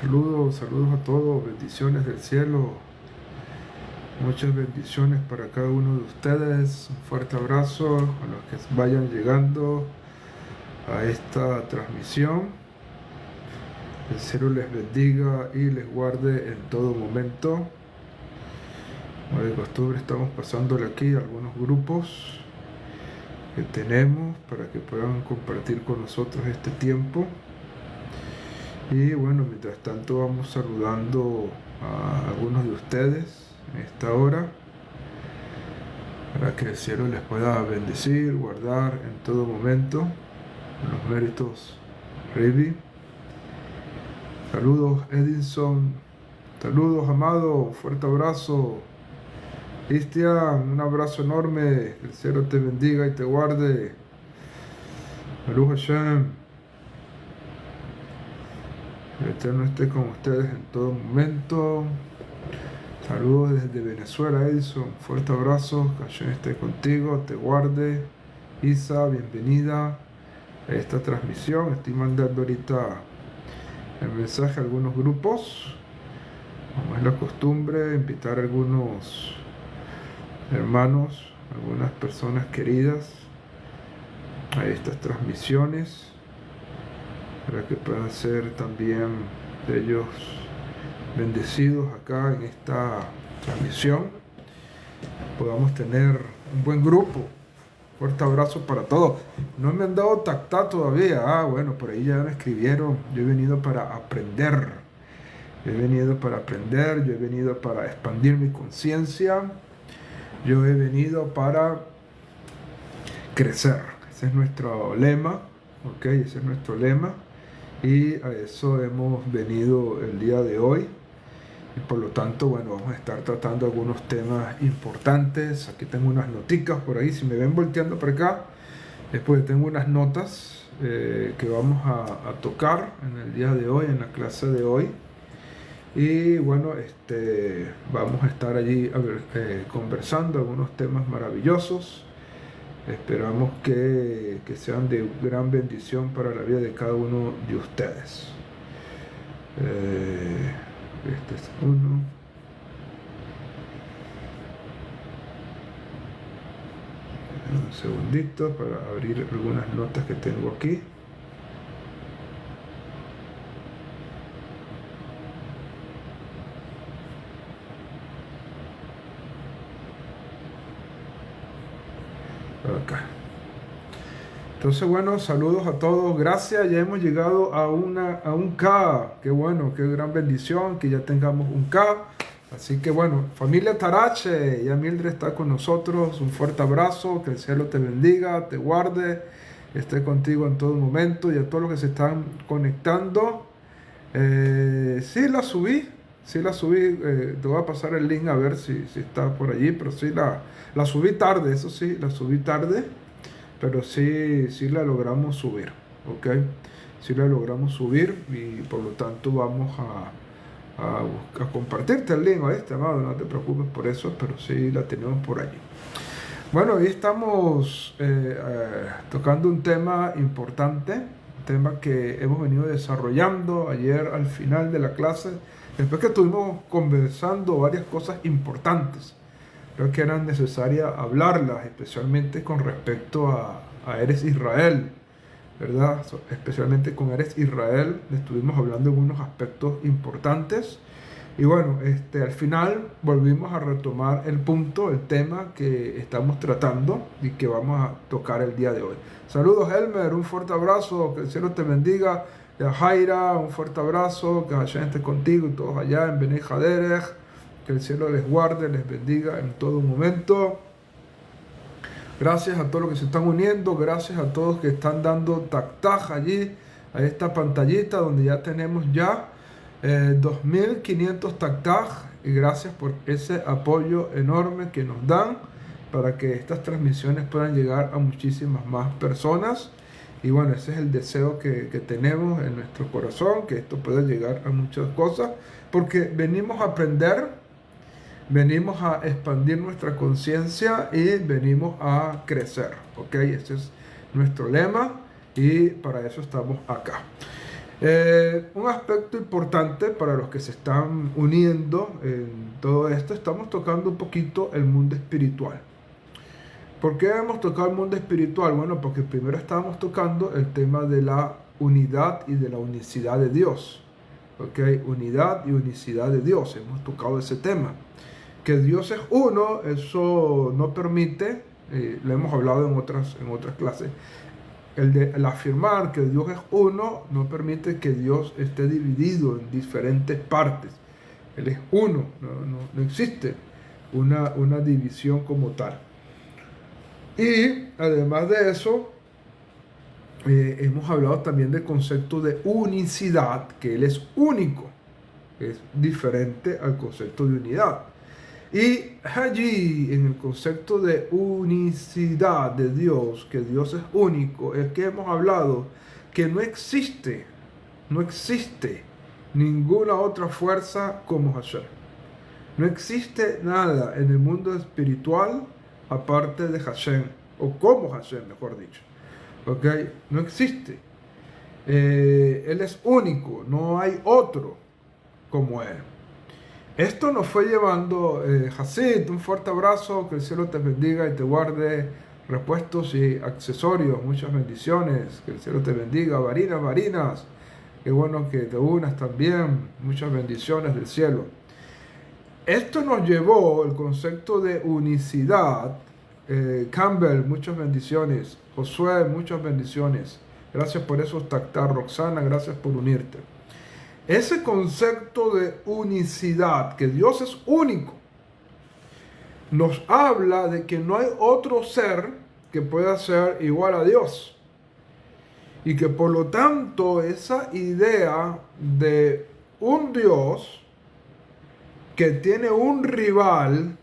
Saludos a todos, bendiciones del cielo, muchas bendiciones para cada uno de ustedes, un fuerte abrazo a los que vayan llegando a esta transmisión. El cielo les bendiga y les guarde en todo momento. Como de costumbre estamos pasándole aquí a algunos grupos que tenemos para que puedan compartir con nosotros este tiempo. Y bueno, mientras tanto vamos saludando a algunos de ustedes en esta hora para que el cielo les pueda bendecir, guardar en todo momento en los méritos Rivi. Saludos Edinson, saludos Amado, un fuerte abrazo. Cristian, un abrazo enorme, que el cielo te bendiga y te guarde. Baruch Hashem. El Eterno esté con ustedes en todo momento. Saludos desde Venezuela, Edison. Fuerte abrazo. Que Hashem esté contigo, te guarde. Isa, bienvenida a esta transmisión. Estoy mandando ahorita el mensaje a algunos grupos. Como es la costumbre, invitar a algunos hermanos, algunas personas queridas a estas transmisiones, para que puedan ser también ellos bendecidos acá en esta transmisión, podamos tener un buen grupo. Fuerte abrazo para todos. No me han dado tactá todavía. Bueno, por ahí ya me escribieron. Yo he venido para aprender. Yo he venido para expandir mi conciencia. Yo he venido para crecer. Ese es nuestro lema. Ese es nuestro lema. Y a eso hemos venido el día de hoy. Y por lo tanto, bueno, vamos a estar tratando algunos temas importantes. Aquí tengo unas noticas por ahí. Si me ven volteando para acá, es porque tengo unas notas que vamos a tocar en el día de hoy, en la clase de hoy. Y bueno, vamos a estar allí conversando algunos temas maravillosos. Esperamos que sean de gran bendición para la vida de cada uno de ustedes. Este es uno. Un segundito para abrir algunas notas que tengo aquí. Acá. Entonces, bueno, saludos a todos, gracias, ya hemos llegado a un K, qué bueno, qué gran bendición que ya tengamos un K. Así que bueno, familia Tarache, ya Mildred está con nosotros, un fuerte abrazo, que el cielo te bendiga, te guarde, esté contigo en todo momento, y a todos los que se están conectando. Sí la subí, te voy a pasar el link a ver si está por allí, pero sí la subí tarde, eso sí, la subí tarde, pero sí la logramos subir, ¿ok? Sí la logramos subir y por lo tanto vamos a compartirte el link, amado, no te preocupes por eso, pero sí la tenemos por allí. Bueno, hoy estamos tocando un tema importante, un tema que hemos venido desarrollando ayer al final de la clase, después que estuvimos conversando varias cosas importantes. Creo que eran necesarias hablarlas, especialmente con respecto a Eretz Israel, ¿verdad? Especialmente con Eretz Israel estuvimos hablando de unos aspectos importantes. Y bueno, al final volvimos a retomar el punto, el tema que estamos tratando y que vamos a tocar el día de hoy. Saludos, Elmer, un fuerte abrazo, que el cielo te bendiga. Jaira, un fuerte abrazo, que Hashem esté contigo y todos allá en Bnei Haderech. Que el cielo les guarde, les bendiga en todo momento. Gracias a todos los que se están uniendo, gracias a todos que están dando tac-tac allí, a esta pantallita donde ya tenemos 2.500 tac-tac, y gracias por ese apoyo enorme que nos dan para que estas transmisiones puedan llegar a muchísimas más personas. Y bueno, ese es el deseo que tenemos en nuestro corazón, que esto pueda llegar a muchas cosas, porque venimos a aprender, venimos a expandir nuestra conciencia y venimos a crecer, ¿ok? Ese es nuestro lema y para eso estamos acá. Un aspecto importante para los que se están uniendo en todo esto, estamos tocando un poquito el mundo espiritual. ¿Por qué hemos tocado el mundo espiritual? Bueno, porque primero estábamos tocando el tema de la unidad y de la unicidad de Dios. ¿Ok? Unidad y unicidad de Dios. Hemos tocado ese tema. Que Dios es uno, eso no permite, lo hemos hablado en otras clases, el afirmar que Dios es uno no permite que Dios esté dividido en diferentes partes. Él es uno, no existe una división como tal. Y además de eso, hemos hablado también del concepto de unicidad, que Él es único, es diferente al concepto de unidad. Y allí, en el concepto de unicidad de Dios, que Dios es único, es que hemos hablado que no existe ninguna otra fuerza como Hashem. No existe nada en el mundo espiritual aparte de Hashem, o como Hashem, mejor dicho. ¿Ok? No existe. Él es único, no hay otro como Él. Esto nos fue llevando, Hasid, un fuerte abrazo, que el cielo te bendiga y te guarde, repuestos y accesorios, muchas bendiciones, que el cielo te bendiga, Varinas, qué bueno que te unas también, muchas bendiciones del cielo. Esto nos llevó el concepto de unicidad. Campbell, muchas bendiciones. Josué, muchas bendiciones. Gracias por eso, Tactar. Roxana, gracias por unirte. Ese concepto de unicidad, que Dios es único, nos habla de que no hay otro ser que pueda ser igual a Dios. Y que por lo tanto esa idea de un Dios que tiene un rival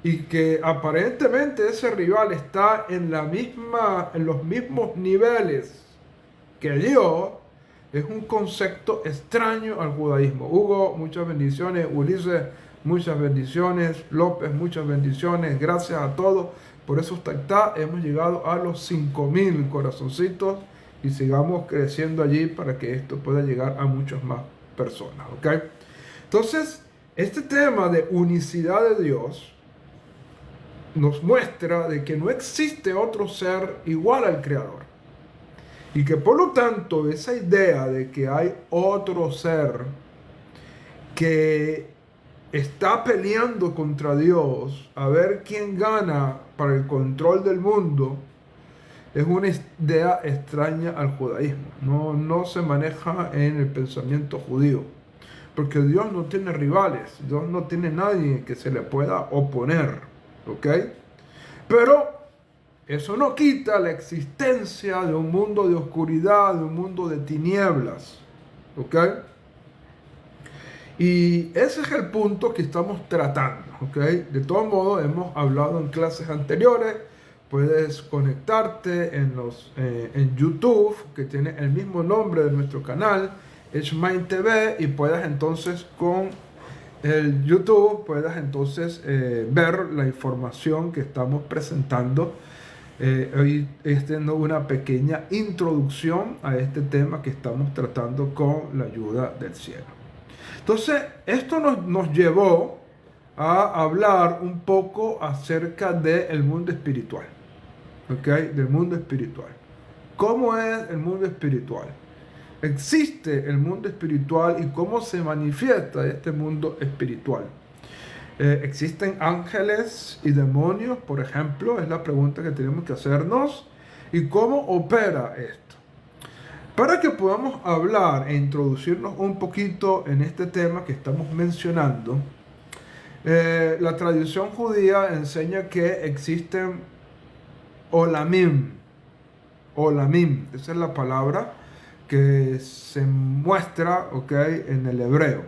y que aparentemente ese rival está en los mismos niveles que Dios, es un concepto extraño al judaísmo. Hugo, muchas bendiciones. Ulises, muchas bendiciones. López, muchas bendiciones. Gracias a todos por esos tactá. Hemos llegado a los 5,000 corazoncitos y sigamos creciendo allí para que esto pueda llegar a muchas más personas. ¿Ok? Entonces, este tema de unicidad de Dios nos muestra de que no existe otro ser igual al Creador. Y que por lo tanto esa idea de que hay otro ser que está peleando contra Dios a ver quién gana para el control del mundo es una idea extraña al judaísmo. No se maneja en el pensamiento judío. Porque Dios no tiene rivales. Dios no tiene nadie que se le pueda oponer. ¿Ok? Pero eso no quita la existencia de un mundo de oscuridad, de un mundo de tinieblas. ¿Ok? Y ese es el punto que estamos tratando. ¿Ok? De todos modos, hemos hablado en clases anteriores. Puedes conectarte en YouTube, que tiene el mismo nombre de nuestro canal, Shmaim TV, y puedas entonces con el YouTube, puedas entonces ver la información que estamos presentando. Hoy dando una pequeña introducción a este tema que estamos tratando con la ayuda del cielo. Entonces, esto nos llevó a hablar un poco acerca del mundo espiritual. ¿Ok? Del mundo espiritual. ¿Cómo es el mundo espiritual? Existe el mundo espiritual y cómo se manifiesta este mundo espiritual. ¿Existen ángeles y demonios, por ejemplo? Es la pregunta que tenemos que hacernos. ¿Y cómo opera esto? Para que podamos hablar e introducirnos un poquito en este tema que estamos mencionando, la tradición judía enseña que existen olamim. Olamim, esa es la palabra que se muestra, ¿okay?, en el hebreo.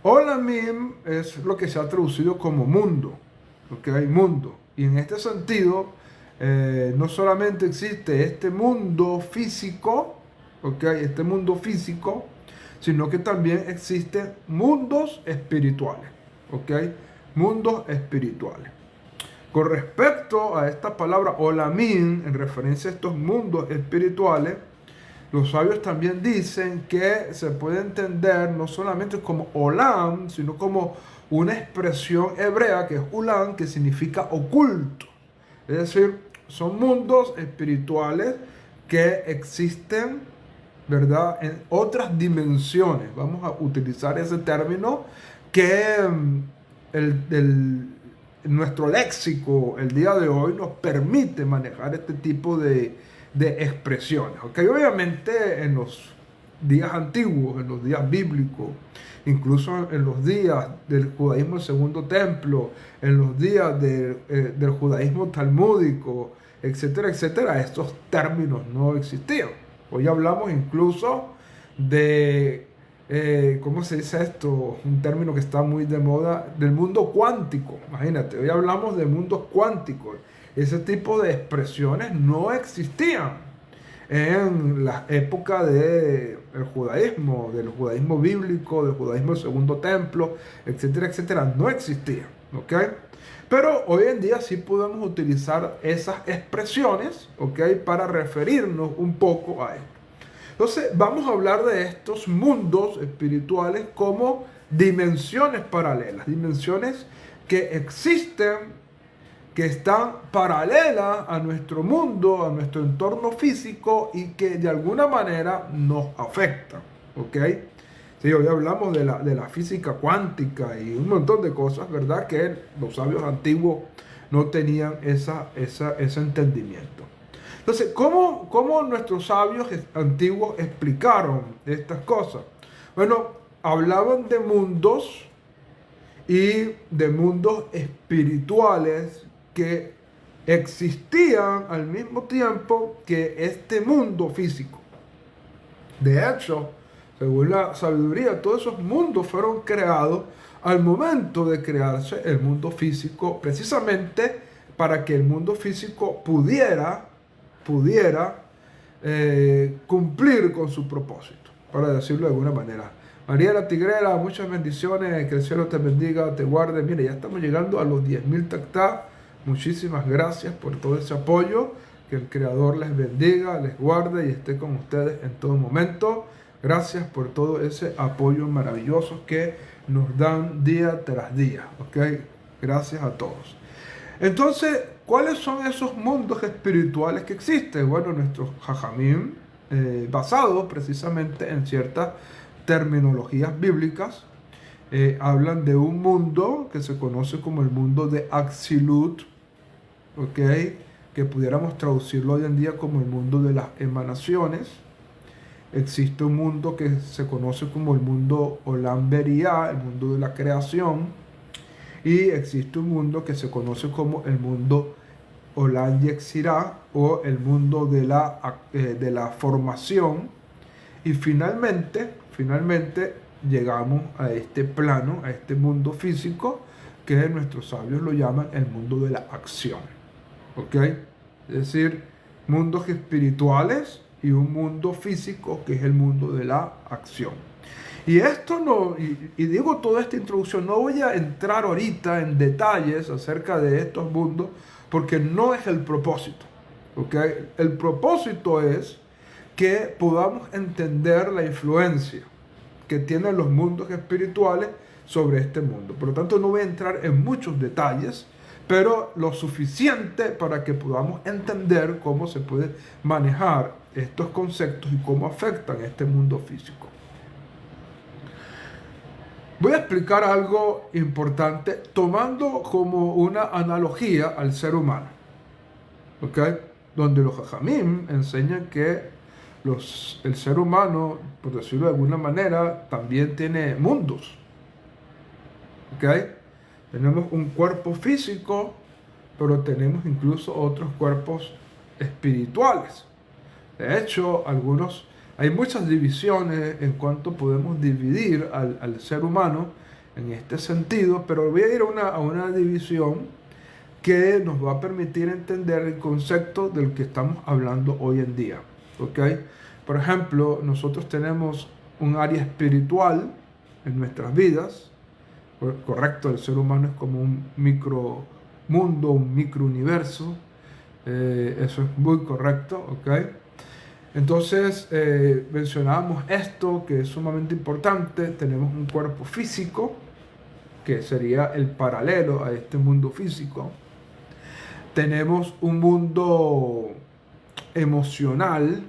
Olamim es lo que se ha traducido como mundo, ¿okay? Mundo. Y en este sentido, no solamente existe este mundo físico, ¿okay?, este mundo físico, sino que también existen mundos espirituales, ¿okay? Mundos espirituales. Con respecto a esta palabra olamim, en referencia a estos mundos espirituales, Los sabios también dicen que se puede entender no solamente como Olam, sino como una expresión hebrea que es Ulam, que significa oculto. Es decir, son mundos espirituales que existen, ¿verdad?, en otras dimensiones. Vamos a utilizar ese término que nuestro léxico el día de hoy nos permite manejar este tipo de expresiones. ¿Okay? Obviamente en los días antiguos, en los días bíblicos, incluso en los días del judaísmo del segundo templo, en los días del judaísmo talmúdico, etcétera, etcétera, estos términos no existían. Hoy hablamos incluso de, ¿cómo se dice esto? Un término que está muy de moda, del mundo cuántico. Imagínate, hoy hablamos de mundos cuánticos. Ese tipo de expresiones no existían en la época del judaísmo bíblico, del judaísmo del segundo templo, etcétera, etcétera. No existían, ¿ok? Pero hoy en día sí podemos utilizar esas expresiones, ¿ok?, para referirnos un poco a esto. Entonces, vamos a hablar de estos mundos espirituales como dimensiones paralelas, dimensiones que existen, que están paralelas a nuestro mundo, a nuestro entorno físico y que de alguna manera nos afectan, ¿ok? Sí, hoy hablamos de la física cuántica y un montón de cosas, ¿verdad?, que los sabios antiguos no tenían ese entendimiento. Entonces, ¿cómo nuestros sabios antiguos explicaron estas cosas? Bueno, hablaban de mundos y de mundos espirituales que existían al mismo tiempo que este mundo físico. De hecho, según la sabiduría, todos esos mundos fueron creados al momento de crearse el mundo físico, precisamente para que el mundo físico pudiera cumplir con su propósito, para decirlo de alguna manera. María la Tigrera, muchas bendiciones, que el cielo te bendiga, te guarde. Mire, ya estamos llegando a los 10.000 tactá. Muchísimas gracias por todo ese apoyo. Que el Creador les bendiga, les guarde y esté con ustedes en todo momento. Gracias por todo ese apoyo maravilloso que nos dan día tras día. ¿Ok? Gracias a todos. Entonces, ¿cuáles son esos mundos espirituales que existen? Bueno, nuestros jajamim, basados precisamente en ciertas terminologías bíblicas, hablan de un mundo que se conoce como el mundo de Atzilut, ¿ok?, que pudiéramos traducirlo hoy en día como el mundo de las emanaciones. Existe un mundo que se conoce como el mundo Olam Beriah, el mundo de la creación, y existe un mundo que se conoce como el mundo Olam Yetzirah, o el mundo de la formación. Y finalmente llegamos a este plano, a este mundo físico, que nuestros sabios lo llaman el mundo de la acción. ¿Ok? Es decir, mundos espirituales y un mundo físico que es el mundo de la acción. Y esto no, y digo toda esta introducción, no voy a entrar ahorita en detalles acerca de estos mundos, porque no es el propósito. ¿Ok? El propósito es que podamos entender la influencia que tienen los mundos espirituales sobre este mundo. Por lo tanto, no voy a entrar en muchos detalles, pero lo suficiente para que podamos entender cómo se puede manejar estos conceptos y cómo afectan este mundo físico. Voy a explicar algo importante tomando como una analogía al ser humano, ¿ok?, donde los jajamim enseñan que el ser humano, por decirlo de alguna manera, también tiene mundos. ¿Ok? Tenemos un cuerpo físico, pero tenemos incluso otros cuerpos espirituales. De hecho, hay muchas divisiones en cuanto podemos dividir al ser humano en este sentido, pero voy a ir a una división que nos va a permitir entender el concepto del que estamos hablando hoy en día. ¿Ok? Por ejemplo, nosotros tenemos un área espiritual en nuestras vidas. Correcto, el ser humano es como un micromundo, un microuniverso. Eso es muy correcto, ¿ok? Entonces, mencionábamos esto que es sumamente importante. Tenemos un cuerpo físico, que sería el paralelo a este mundo físico. Tenemos un mundo emocional,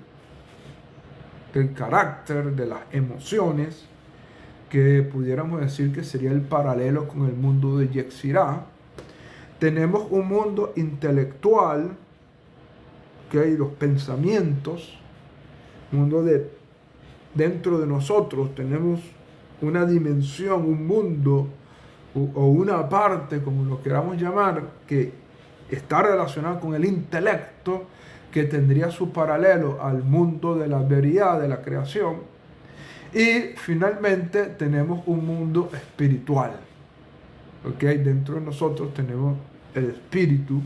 del carácter, de las emociones, que pudiéramos decir que sería el paralelo con el mundo de Yetzirah. Tenemos un mundo intelectual, ¿okay? Los pensamientos, mundo de dentro de nosotros tenemos una dimensión, un mundo o una parte, como lo queramos llamar, que está relacionada con el intelecto, que tendría su paralelo al mundo de la veridad, de la creación. Y finalmente tenemos un mundo espiritual. ¿Okay? Dentro de nosotros tenemos el espíritu,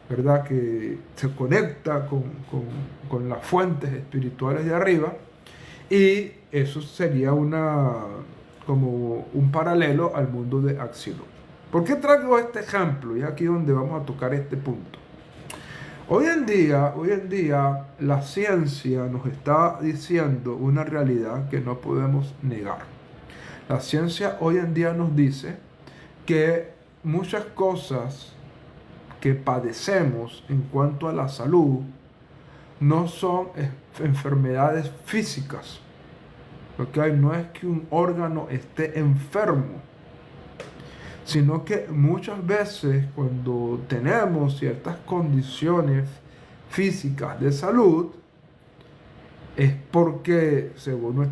¿verdad? Que se conecta con las fuentes espirituales de arriba. Y eso sería como un paralelo al mundo de Axilut. ¿Por qué traigo este ejemplo? Y aquí donde vamos a tocar este punto. Hoy en día la ciencia nos está diciendo una realidad que no podemos negar. La ciencia hoy en día nos dice que muchas cosas que padecemos en cuanto a la salud no son enfermedades físicas. ¿Okay? No es que un órgano esté enfermo, sino que muchas veces cuando tenemos ciertas condiciones físicas de salud, es porque según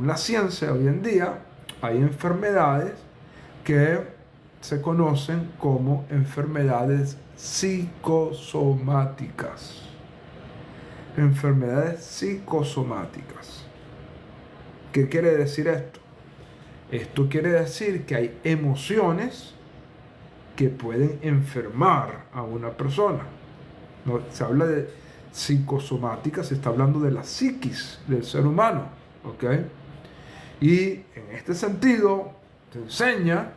la ciencia hoy en día, hay enfermedades que se conocen como enfermedades psicosomáticas. Enfermedades psicosomáticas. ¿Qué quiere decir esto? Esto quiere decir que hay emociones que pueden enfermar a una persona. No, se habla de psicosomática, se está hablando de la psiquis del ser humano. ¿Ok? Y en este sentido, se enseña,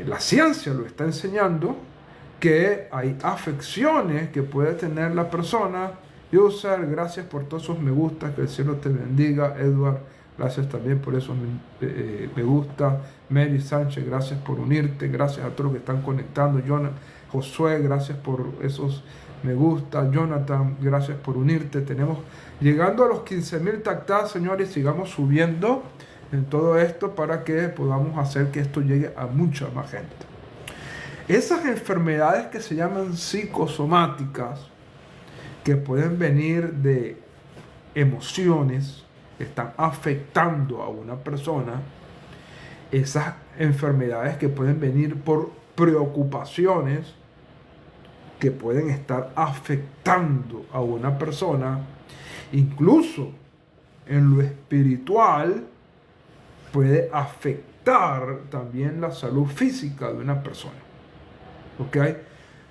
la ciencia lo está enseñando, que hay afecciones que puede tener la persona. User, gracias por todos esos me gusta, que el cielo te bendiga. Edward, gracias también por esos me gusta. Mary Sánchez, gracias por unirte. Gracias a todos los que están conectando. Josué, gracias por esos me gusta. Jonathan, gracias por unirte. Tenemos llegando a los 15,000 tactas, señores. Sigamos subiendo en todo esto para que podamos hacer que esto llegue a mucha más gente. Esas enfermedades que se llaman psicosomáticas, que pueden venir de emociones que están afectando a una persona, esas enfermedades que pueden venir por preocupaciones que pueden estar afectando a una persona, incluso en lo espiritual, puede afectar también la salud física de una persona. ¿Ok?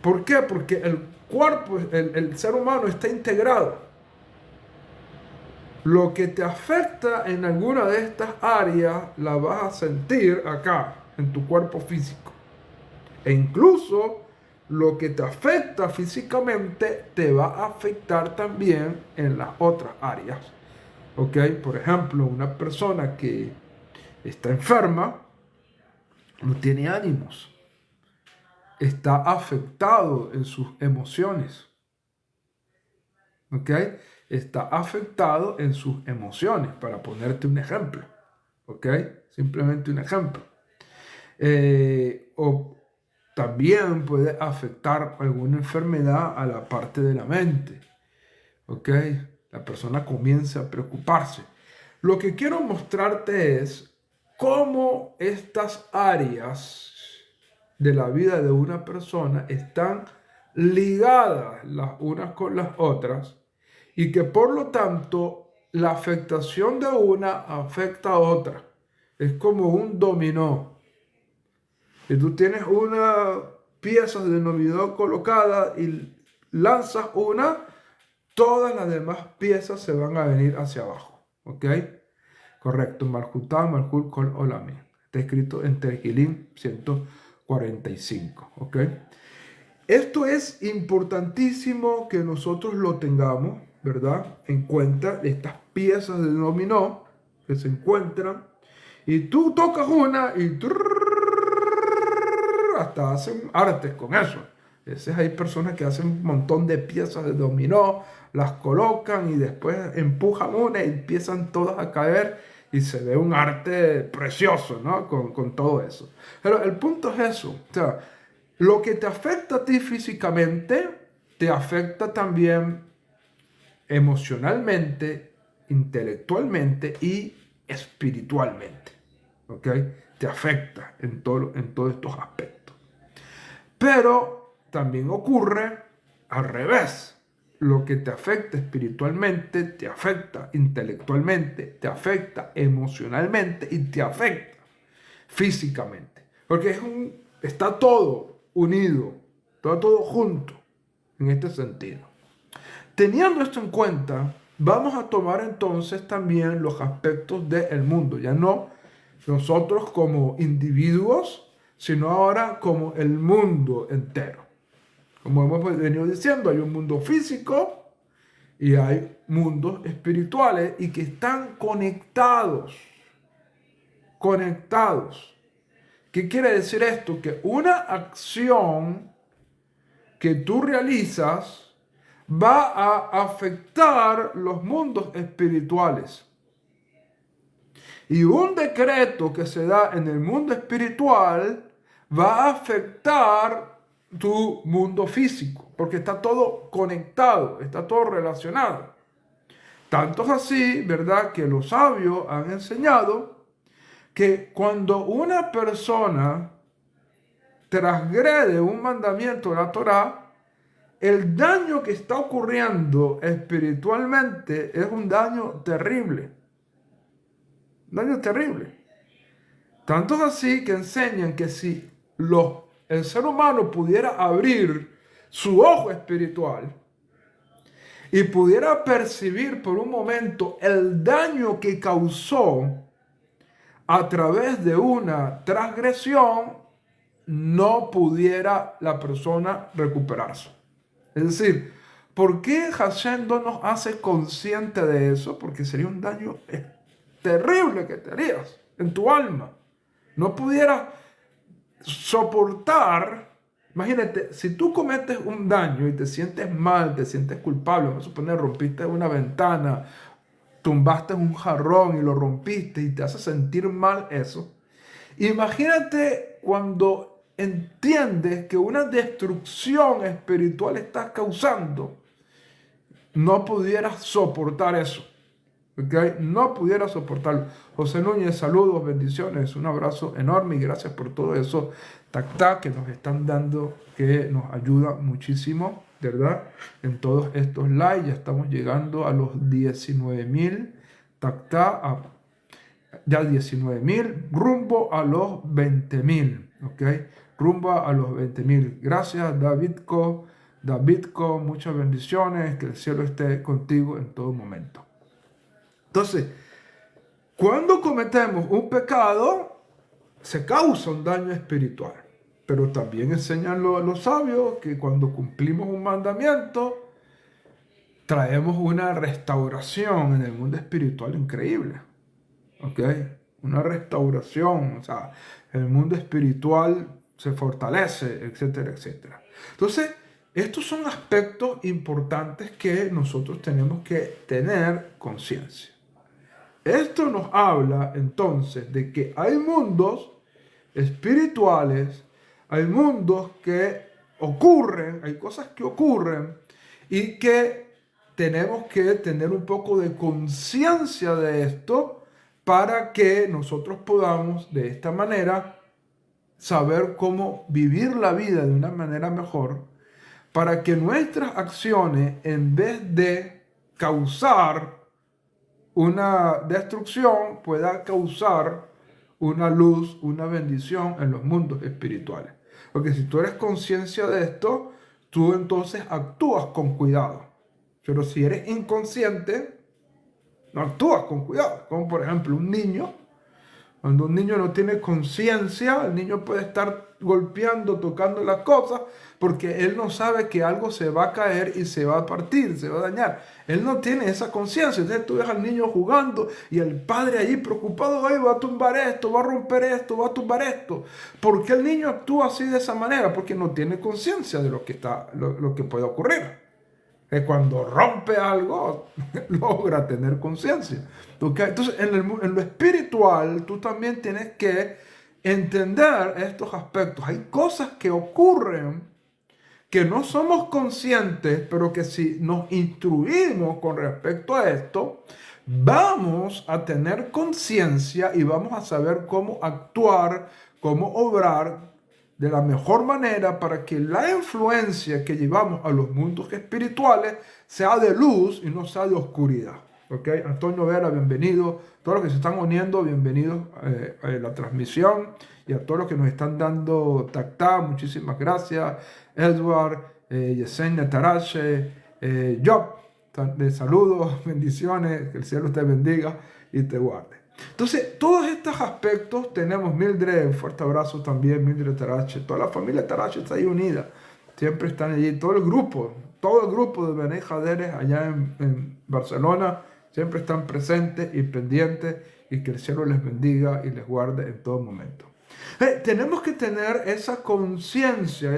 ¿Por qué? Porque el cuerpo, el ser humano está integrado. Lo que te afecta en alguna de estas áreas la vas a sentir acá, en tu cuerpo físico. E incluso lo que te afecta físicamente te va a afectar también en las otras áreas. ¿Ok? Por ejemplo, una persona que está enferma no tiene ánimos. Está afectado en sus emociones. ¿Ok? Está afectado en sus emociones, para ponerte un ejemplo. ¿Ok? Simplemente un ejemplo. O también puede afectar alguna enfermedad a la parte de la mente. ¿Ok? La persona comienza a preocuparse. Lo que quiero mostrarte es cómo estas áreas de la vida de una persona están ligadas las unas con las otras y que por lo tanto la afectación de una afecta a otra. Es como un dominó. Si tú tienes una pieza de dominó colocada y lanzas una, todas las demás piezas se van a venir hacia abajo. ¿Ok? Correcto. Malhutá, Malhut, Kol, Olami. Está escrito en Tehilim 145. ¿Ok? Esto es importantísimo que nosotros lo tengamos, ¿verdad? Encuentra estas piezas de dominó que se encuentran y tú tocas una y hasta hacen artes con eso. Entonces hay personas que hacen un montón de piezas de dominó, las colocan y después empujan una y empiezan todas a caer y se ve un arte precioso, ¿no? Con todo eso. Pero el punto es eso. O sea, lo que te afecta a ti físicamente, te afecta también emocionalmente, intelectualmente y espiritualmente. ¿Ok? Te afecta en todos estos aspectos. Pero también ocurre al revés. Lo que te afecta espiritualmente, te afecta intelectualmente, te afecta emocionalmente y te afecta físicamente. Porque está todo unido, está todo junto en este sentido. Teniendo esto en cuenta, vamos a tomar entonces también los aspectos del mundo. Ya no nosotros como individuos, sino ahora como el mundo entero. Como hemos venido diciendo, hay un mundo físico y hay mundos espirituales y que están conectados. Conectados. ¿Qué quiere decir esto? Que una acción que tú realizas va a afectar los mundos espirituales. Y un decreto que se da en el mundo espiritual va a afectar tu mundo físico, porque está todo conectado, está todo relacionado. Tanto es así, ¿verdad?, que los sabios han enseñado que cuando una persona transgrede un mandamiento de la Torá, el daño que está ocurriendo espiritualmente es un daño terrible. Un daño terrible. Tanto es así que enseñan que si el ser humano pudiera abrir su ojo espiritual y pudiera percibir por un momento el daño que causó a través de una transgresión, no pudiera la persona recuperarse. Es decir, ¿por qué Hashem no nos hace consciente de eso? Porque sería un daño terrible que te harías en tu alma. No pudieras soportar. Imagínate, si tú cometes un daño y te sientes mal, te sientes culpable, vamos a suponer, rompiste una ventana, tumbaste un jarrón y lo rompiste y te hace sentir mal eso. Imagínate cuando entiendes que una destrucción espiritual estás causando, no pudieras soportar eso. ¿Okay? No pudiera soportarlo. José Núñez, saludos, bendiciones, un abrazo enorme y gracias por todo eso, tac, que nos están dando, que nos ayuda muchísimo, ¿verdad? En todos estos likes, ya estamos llegando a los 19.000, ya 19.000, rumbo a los 20.000, ¿ok? Rumbo a los 20.000. Gracias, Davidco, muchas bendiciones, que el cielo esté contigo en todo momento. Entonces, cuando cometemos un pecado, se causa un daño espiritual. Pero también enseñan los sabios que cuando cumplimos un mandamiento, traemos una restauración en el mundo espiritual increíble. ¿Ok? Una restauración, o sea, el mundo espiritual se fortalece, etcétera, etcétera. Entonces, estos son aspectos importantes que nosotros tenemos que tener conciencia. Esto nos habla entonces de que hay mundos espirituales, hay mundos que ocurren, hay cosas que ocurren y que tenemos que tener un poco de conciencia de esto para que nosotros podamos de esta manera saber cómo vivir la vida de una manera mejor, para que nuestras acciones, en vez de causar una destrucción, pueda causar una luz, una bendición en los mundos espirituales. Porque si tú eres conciencia de esto, tú entonces actúas con cuidado. Pero si eres inconsciente, no actúas con cuidado. Como por ejemplo un niño Cuando un niño no tiene conciencia, el niño puede estar golpeando, tocando las cosas, porque él no sabe que algo se va a caer y se va a partir, se va a dañar. Él no tiene esa conciencia. Entonces tú ves al niño jugando y el padre ahí preocupado, ay, va a tumbar esto, va a romper esto, va a tumbar esto. ¿Por qué el niño actúa así de esa manera? Porque no tiene conciencia de lo que puede ocurrir. Que cuando rompe algo, logra tener conciencia. ¿Okay? Entonces, en lo espiritual, tú también tienes que entender estos aspectos. Hay cosas que ocurren que no somos conscientes, pero que si nos instruimos con respecto a esto, vamos a tener conciencia y vamos a saber cómo actuar, cómo obrar de la mejor manera para que la influencia que llevamos a los mundos espirituales sea de luz y no sea de oscuridad. ¿Ok? Antonio Vera, bienvenido. Todos los que se están uniendo, bienvenidos a la transmisión. Y a todos los que nos están dando tactá, muchísimas gracias. Edward, Yesenia Tarache, Job, de saludos, bendiciones, que el cielo te bendiga y te guarde. Entonces, todos estos aspectos tenemos. Mildred, un fuerte abrazo también, Mildred Tarache, toda la familia Tarache está ahí unida, siempre están allí, todo el grupo de Bene Haderes allá en Barcelona, siempre están presentes y pendientes, y que el cielo les bendiga y les guarde en todo momento. Tenemos que tener esa conciencia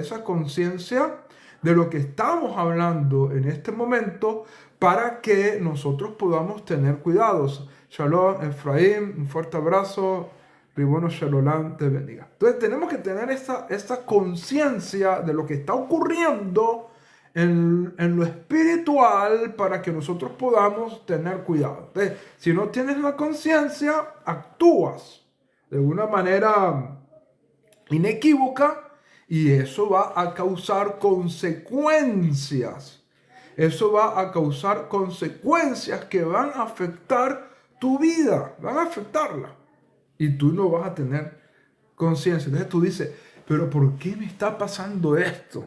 de lo que estamos hablando en este momento para que nosotros podamos tener cuidados. Shalom, Efraín, un fuerte abrazo. Ribono Shalom, te bendiga. Entonces tenemos que tener esta conciencia de lo que está ocurriendo en lo espiritual para que nosotros podamos tener cuidado. Entonces, si no tienes la conciencia, actúas de una manera inequívoca y eso va a causar consecuencias. Eso va a causar consecuencias que van a afectar tu vida, van a afectarla. Y tú no vas a tener conciencia. Entonces tú dices, pero ¿por qué me está pasando esto?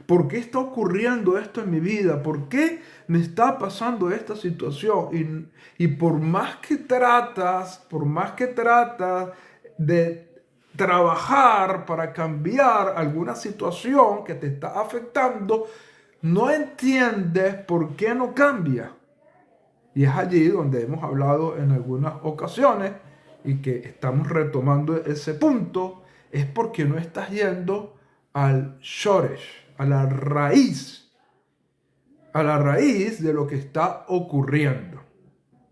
¿Por qué está ocurriendo esto en mi vida? ¿Por qué me está pasando esta situación? Y por más que tratas de trabajar para cambiar alguna situación que te está afectando, no entiendes por qué no cambia. Y es allí donde hemos hablado en algunas ocasiones y que estamos retomando ese punto, es porque no estás yendo al shoresh, a la raíz de lo que está ocurriendo.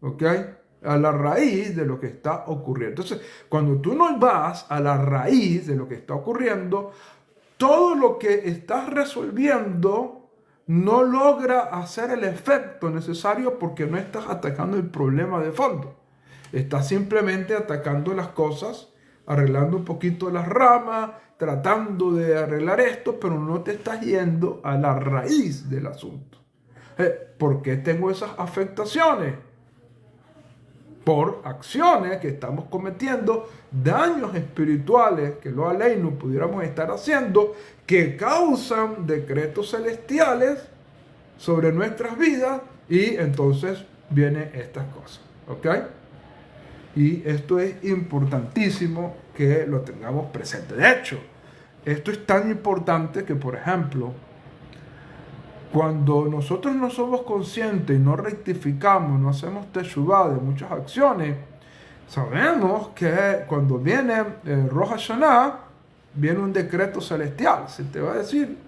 ¿Ok? A la raíz de lo que está ocurriendo. Entonces, cuando tú no vas a la raíz de lo que está ocurriendo, todo lo que estás resolviendo no logra hacer el efecto necesario porque no estás atacando el problema de fondo. Estás simplemente atacando las cosas, arreglando un poquito las ramas, tratando de arreglar esto, pero no te estás yendo a la raíz del asunto. ¿Por qué tengo esas afectaciones? Por acciones que estamos cometiendo, daños espirituales que lo aleinu pudiéramos estar haciendo, que causan decretos celestiales sobre nuestras vidas, y entonces vienen estas cosas. ¿Ok? Y esto es importantísimo que lo tengamos presente. De hecho, esto es tan importante que, por ejemplo, cuando nosotros no somos conscientes y no rectificamos, no hacemos teshuvá de muchas acciones, sabemos que cuando viene Rosh Hashanah, viene un decreto celestial. Se te va a decir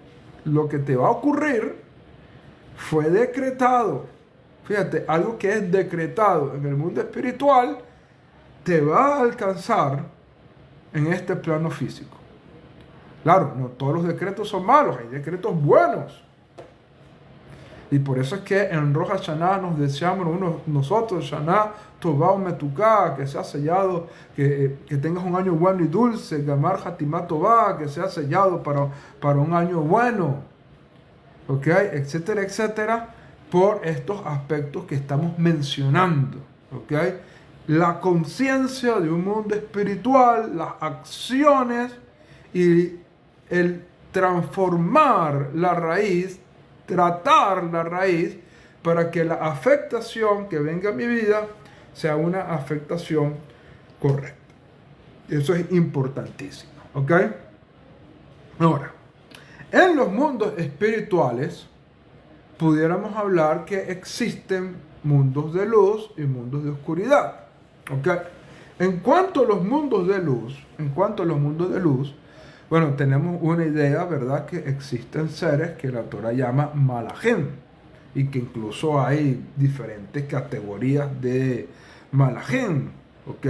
lo que te va a ocurrir fue decretado. Fíjate, algo que es decretado en el mundo espiritual te va a alcanzar en este plano físico. Claro, no todos los decretos son malos, hay decretos buenos. Y por eso es que en Rosh Hashanah nos deseamos nosotros, Shana Tová Umetuká, que sea sellado, que tengas un año bueno y dulce, Gamar Hatimá Tová, que sea sellado para un año bueno, ¿ok? Etcétera, etcétera, por estos aspectos que estamos mencionando, ¿ok? La conciencia de un mundo espiritual, las acciones y el transformar la raíz, tratar la raíz para que la afectación que venga a mi vida sea una afectación correcta. Eso es importantísimo, ¿ok? Ahora, en los mundos espirituales, pudiéramos hablar que existen mundos de luz y mundos de oscuridad, ¿ok? En cuanto a los mundos de luz, bueno, tenemos una idea, ¿verdad? Que existen seres que la Torah llama malajim y que incluso hay diferentes categorías de malajim, ¿ok?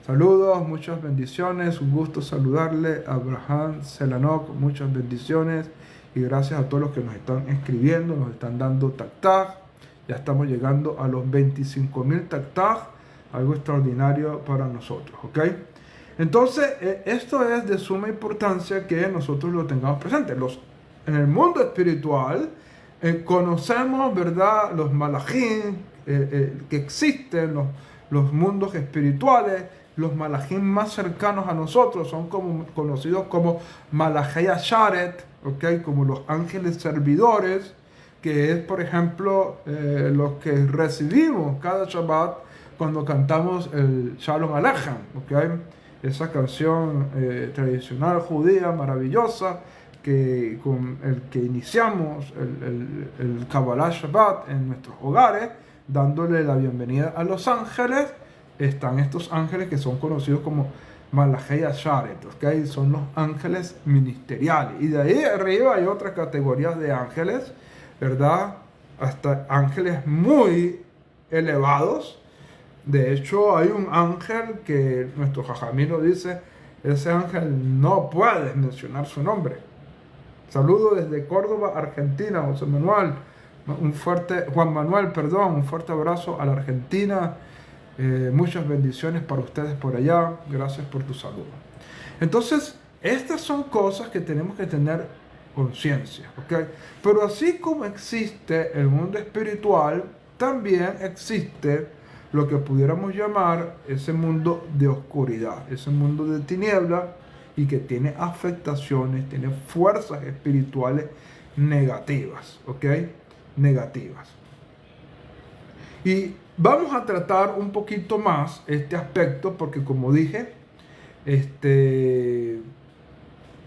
Saludos, muchas bendiciones, un gusto saludarle a Abraham Selanok, muchas bendiciones y gracias a todos los que nos están escribiendo, nos están dando tag. Ya estamos llegando a los 25,000 tag, algo extraordinario para nosotros, ¿ok? Entonces, esto es de suma importancia que nosotros lo tengamos presente. En el mundo espiritual conocemos, ¿verdad?, los malajim que existen, los mundos espirituales. Los malajim más cercanos a nosotros son conocidos como Malachei Asharet, ¿okay? Como los ángeles servidores, que es, por ejemplo, los que recibimos cada Shabbat cuando cantamos el Shalom Aleichem, ¿okay? Esa canción tradicional judía maravillosa con el que iniciamos el Kabbalah Shabbat en nuestros hogares, dándole la bienvenida a los ángeles. Están estos ángeles que son conocidos como Malachei Asharet, ¿okay? Son los ángeles ministeriales. Y de ahí arriba hay otras categorías de ángeles, ¿verdad? Hasta ángeles muy elevados. De hecho, hay un ángel que nuestro Jajamín lo dice, ese ángel no puedes mencionar su nombre. Saludo desde Córdoba, Argentina, José Manuel. Juan Manuel, perdón, un fuerte abrazo a la Argentina. Muchas bendiciones para ustedes por allá. Gracias por tu saludo. Entonces, estas son cosas que tenemos que tener conciencia, ¿ok? Pero así como existe el mundo espiritual, también existe lo que pudiéramos llamar ese mundo de oscuridad, ese mundo de tiniebla y que tiene afectaciones, tiene fuerzas espirituales negativas, ¿ok? Negativas. Y vamos a tratar un poquito más este aspecto porque, como dije,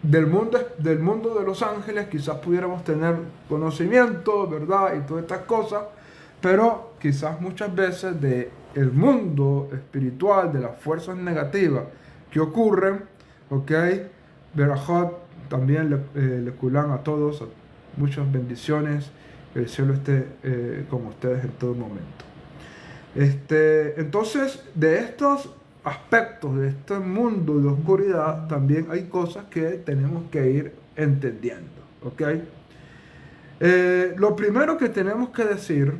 del mundo de los ángeles quizás pudiéramos tener conocimiento, ¿verdad? Y todas estas cosas, pero quizás muchas veces del mundo espiritual, de las fuerzas negativas que ocurren, ¿ok? Berajot, también le culan a todos, muchas bendiciones, que el cielo esté con ustedes en todo momento. Entonces, de estos aspectos, de este mundo de oscuridad, también hay cosas que tenemos que ir entendiendo, ¿ok? Lo primero que tenemos que decir,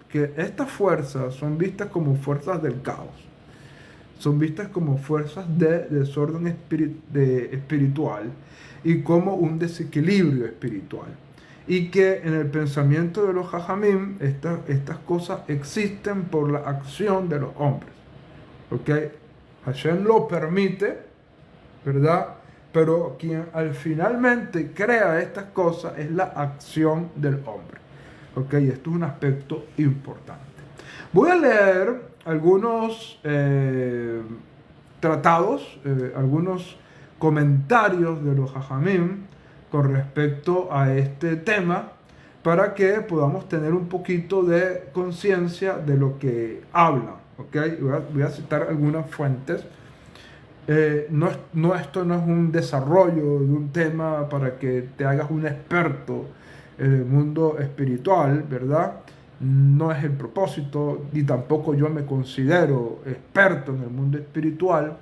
que estas fuerzas son vistas como fuerzas del caos, son vistas como fuerzas de desorden espiritual y como un desequilibrio espiritual. Y que en el pensamiento de los Jajamim, estas cosas existen por la acción de los hombres. ¿Ok? Hashem lo permite, ¿verdad? Pero quien finalmente crea estas cosas es la acción del hombre. ¿Ok? Y esto es un aspecto importante. Voy a leer algunos tratados, algunos comentarios de los Jajamim con respecto a este tema para que podamos tener un poquito de conciencia de lo que hablan, ¿ok? Voy a citar algunas fuentes. Esto no es un desarrollo de un tema para que te hagas un experto en el mundo espiritual, ¿verdad? No es el propósito, ni tampoco yo me considero experto en el mundo espiritual.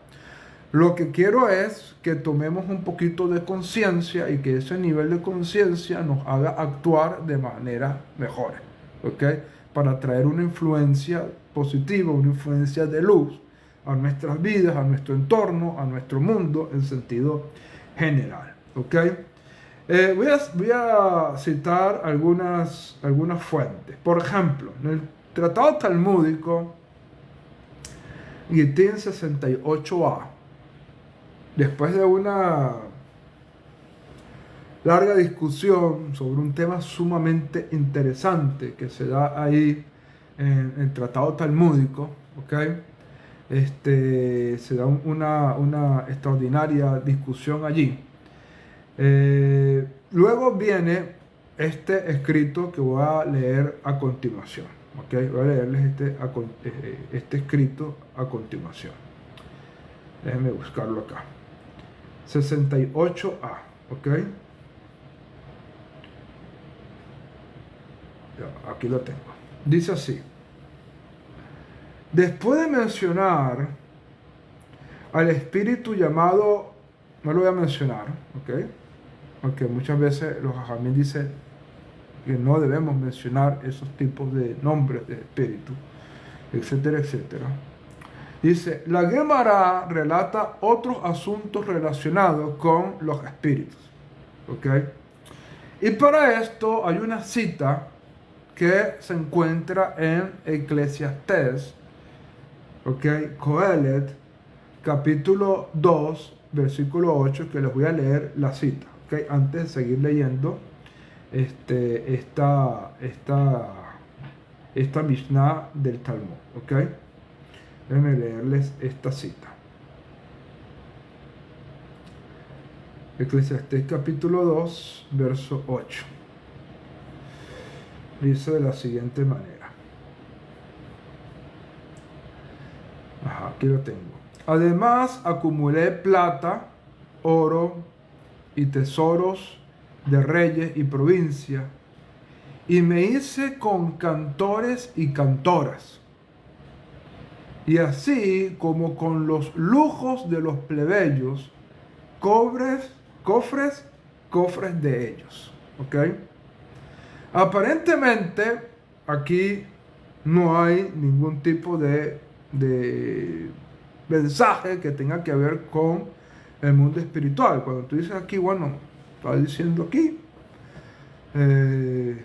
Lo que quiero es que tomemos un poquito de conciencia y que ese nivel de conciencia nos haga actuar de manera mejor, ¿ok? Para traer una influencia positiva, una influencia de luz a nuestras vidas, a nuestro entorno, a nuestro mundo en sentido general, ¿ok? Voy a citar algunas fuentes. Por ejemplo, en el Tratado Talmúdico, Gittin 68a, después de una larga discusión sobre un tema sumamente interesante que se da ahí en el Tratado Talmúdico, ¿ok? se da una extraordinaria discusión allí. Luego viene este escrito que voy a leer a continuación. ¿Okay? Voy a leerles este escrito a continuación. Déjenme buscarlo acá. 68a. ¿Ok? Ya, aquí lo tengo. Dice así. Después de mencionar al espíritu llamado, no lo voy a mencionar, ¿ok? Aunque muchas veces los hajamim dicen que no debemos mencionar esos tipos de nombres de espíritu, etcétera, etcétera. Dice, la Gemara relata otros asuntos relacionados con los espíritus, ¿ok? Y para esto hay una cita que se encuentra en Eclesiastés, ¿ok? Coelet, capítulo 2, versículo 8, que les voy a leer la cita, ¿ok? Antes de seguir leyendo esta Mishnah del Talmud, ¿ok? Déjenme leerles esta cita. Eclesiastés capítulo 2, verso 8. Dice de la siguiente manera. Aquí lo tengo. Además, acumulé plata, oro y tesoros de reyes y provincia, y me hice con cantores y cantoras, y así como con los lujos de los plebeyos, cofres de ellos. ¿Ok? Aparentemente, aquí no hay ningún tipo de mensaje que tenga que ver con el mundo espiritual. Cuando tú dices aquí, bueno, está diciendo aquí, el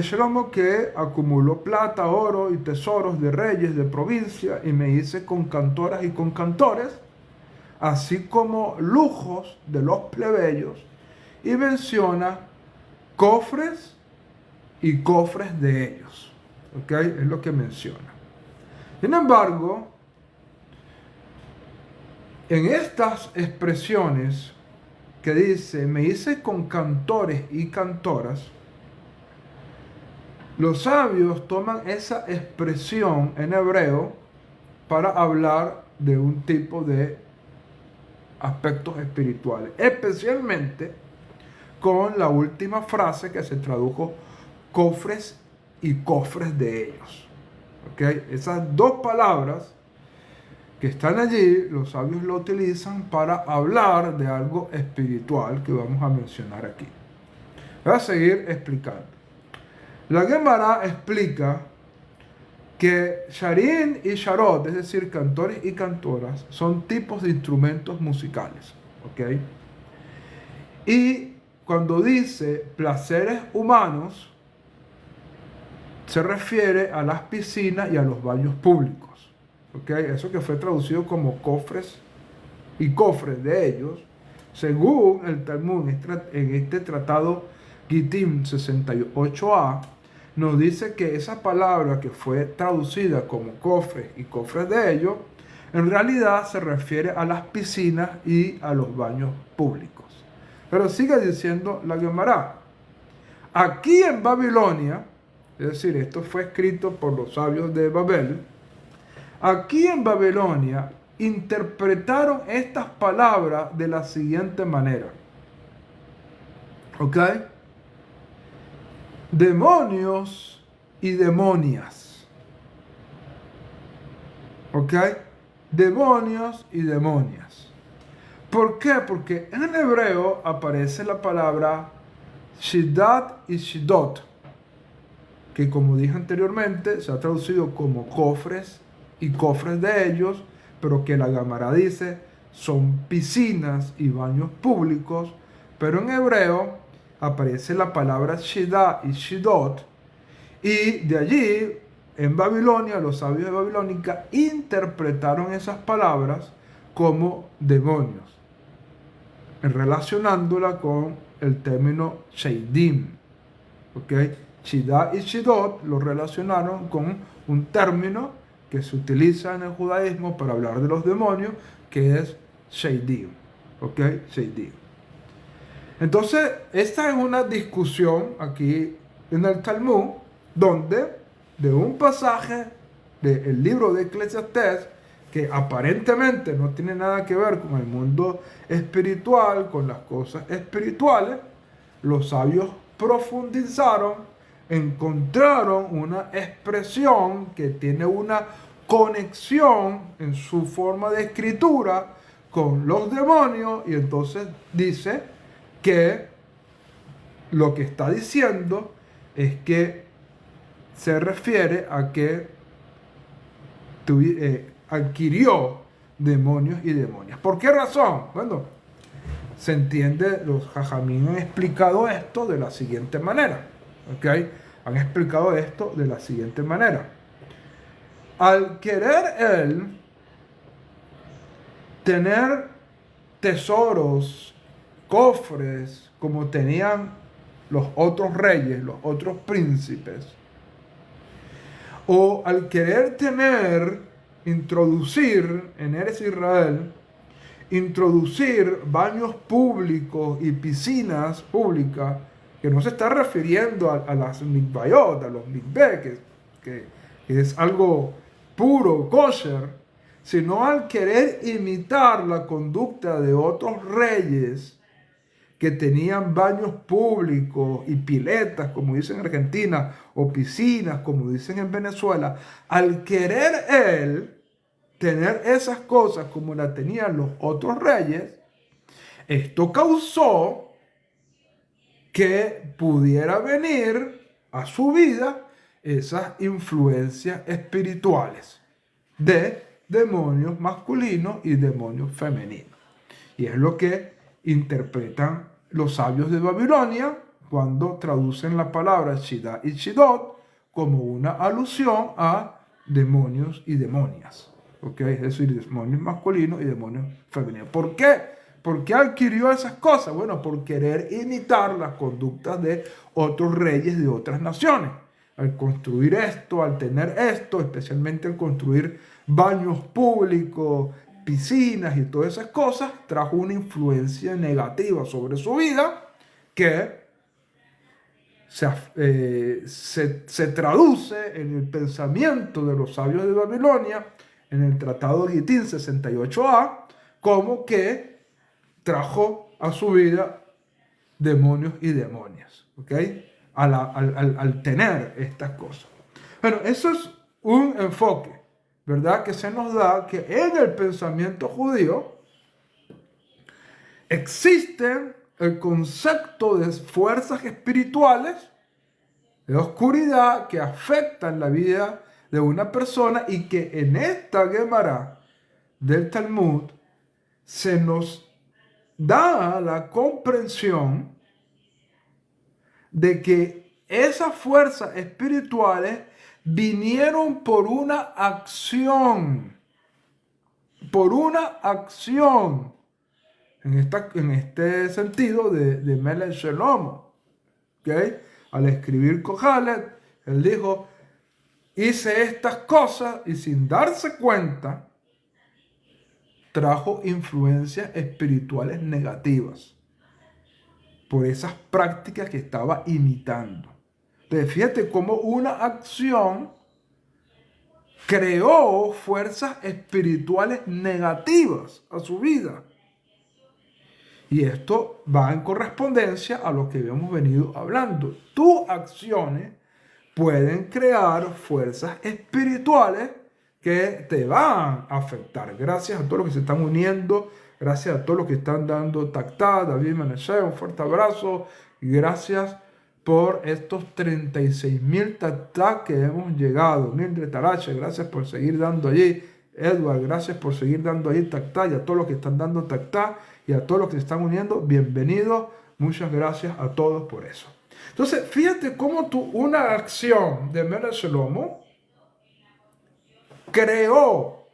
Shlomo que acumuló plata, oro y tesoros de reyes de provincia, y me hice con cantoras y con cantores, así como lujos de los plebeyos, y menciona cofres y cofres de ellos. ¿Ok? Es lo que menciona. Sin embargo, en estas expresiones que dice, me hice con cantores y cantoras, los sabios toman esa expresión en hebreo para hablar de un tipo de aspectos espirituales, especialmente con la última frase que se tradujo cofres y cofres de ellos. ¿Okay? Esas dos palabras que están allí, los sabios lo utilizan para hablar de algo espiritual que vamos a mencionar aquí. Voy a seguir explicando. La Gemara explica que Sharin y Sharot, es decir, cantores y cantoras, son tipos de instrumentos musicales. ¿Ok? Y cuando dice placeres humanos, se refiere a las piscinas y a los baños públicos. ¿Okay? Eso que fue traducido como cofres y cofres de ellos, según el Talmud en este tratado Gittim 68a, nos dice que esa palabra que fue traducida como cofres y cofres de ellos, en realidad se refiere a las piscinas y a los baños públicos. Pero sigue diciendo la Gemara, aquí en Babilonia, es decir, esto fue escrito por los sabios de Babel, aquí en Babilonia interpretaron estas palabras de la siguiente manera. ¿Ok? Demonios y demonias. ¿Ok? Demonios y demonias. ¿Por qué? Porque en el hebreo aparece la palabra Shidat y Shidot, que como dije anteriormente, se ha traducido como cofres y cofres de ellos, pero que la Gemara dice son piscinas y baños públicos, pero en hebreo aparece la palabra Shidah y Shidot, y de allí, en Babilonia, los sabios de Babilónica interpretaron esas palabras como demonios, relacionándola con el término Sheidim. ¿Ok? Shidah y Shidot lo relacionaron con un término que se utiliza en el judaísmo para hablar de los demonios, que es Sheidim. ¿Ok? Sheidim. Entonces, esta es una discusión aquí en el Talmud, donde de un pasaje del libro de Eclesiastés, que aparentemente no tiene nada que ver con el mundo espiritual, con las cosas espirituales, los sabios profundizaron, encontraron una expresión que tiene una conexión en su forma de escritura con los demonios, y entonces dice que lo que está diciendo es que se refiere a que adquirió demonios y demonias. ¿Por qué razón? Bueno, se entiende, los jajamín han explicado esto de la siguiente manera. ¿Ok? Han explicado esto de la siguiente manera. Al querer él tener tesoros, cofres, como tenían los otros reyes, los otros príncipes, o al querer introducir en Eretz Israel, introducir baños públicos y piscinas públicas, que no se está refiriendo a las mikvayot, a los mikveh, que es algo puro, kosher, sino al querer imitar la conducta de otros reyes que tenían baños públicos y piletas, como dicen en Argentina, o piscinas, como dicen en Venezuela, al querer él tener esas cosas como las tenían los otros reyes, esto causó que pudiera venir a su vida esas influencias espirituales de demonios masculinos y demonios femeninos. Y es lo que interpretan los sabios de Babilonia cuando traducen la palabra Shida y Shidot como una alusión a demonios y demonias. ¿Ok? Es decir, demonios masculinos y demonios femeninos. ¿Por qué? ¿Por qué adquirió esas cosas? Bueno, por querer imitar las conductas de otros reyes de otras naciones. Al construir esto, al tener esto, especialmente al construir baños públicos, piscinas y todas esas cosas, trajo una influencia negativa sobre su vida que se traduce en el pensamiento de los sabios de Babilonia, en el Tratado de Gitín 68a, como que trajo a su vida demonios y demonias, ¿ok? Al tener estas cosas. Bueno, eso es un enfoque, ¿verdad? Que se nos da que en el pensamiento judío existe el concepto de fuerzas espirituales de oscuridad que afectan la vida de una persona, y que en esta Gemara del Talmud se nos da la comprensión de que esas fuerzas espirituales vinieron por una acción. Por una acción. En este sentido de Melech Shlomo. ¿Okay? Al escribir Kohelet, él dijo: hice estas cosas, y sin darse cuenta trajo influencias espirituales negativas por esas prácticas que estaba imitando. Entonces, fíjate cómo una acción creó fuerzas espirituales negativas a su vida. Y esto va en correspondencia a lo que hemos venido hablando. Tus acciones pueden crear fuerzas espirituales que te van a afectar. Gracias a todos los que se están uniendo, gracias a todos los que están dando tactá, David Menashe, un fuerte abrazo, y gracias por estos 36,000 tactá que hemos llegado. Mildred Tarache, gracias por seguir dando allí. Edward, gracias por seguir dando ahí tactá, y a todos los que están dando tactá, y a todos los que se están uniendo, bienvenidos. Muchas gracias a todos por eso. Entonces, fíjate cómo una acción de Melech Shlomo creó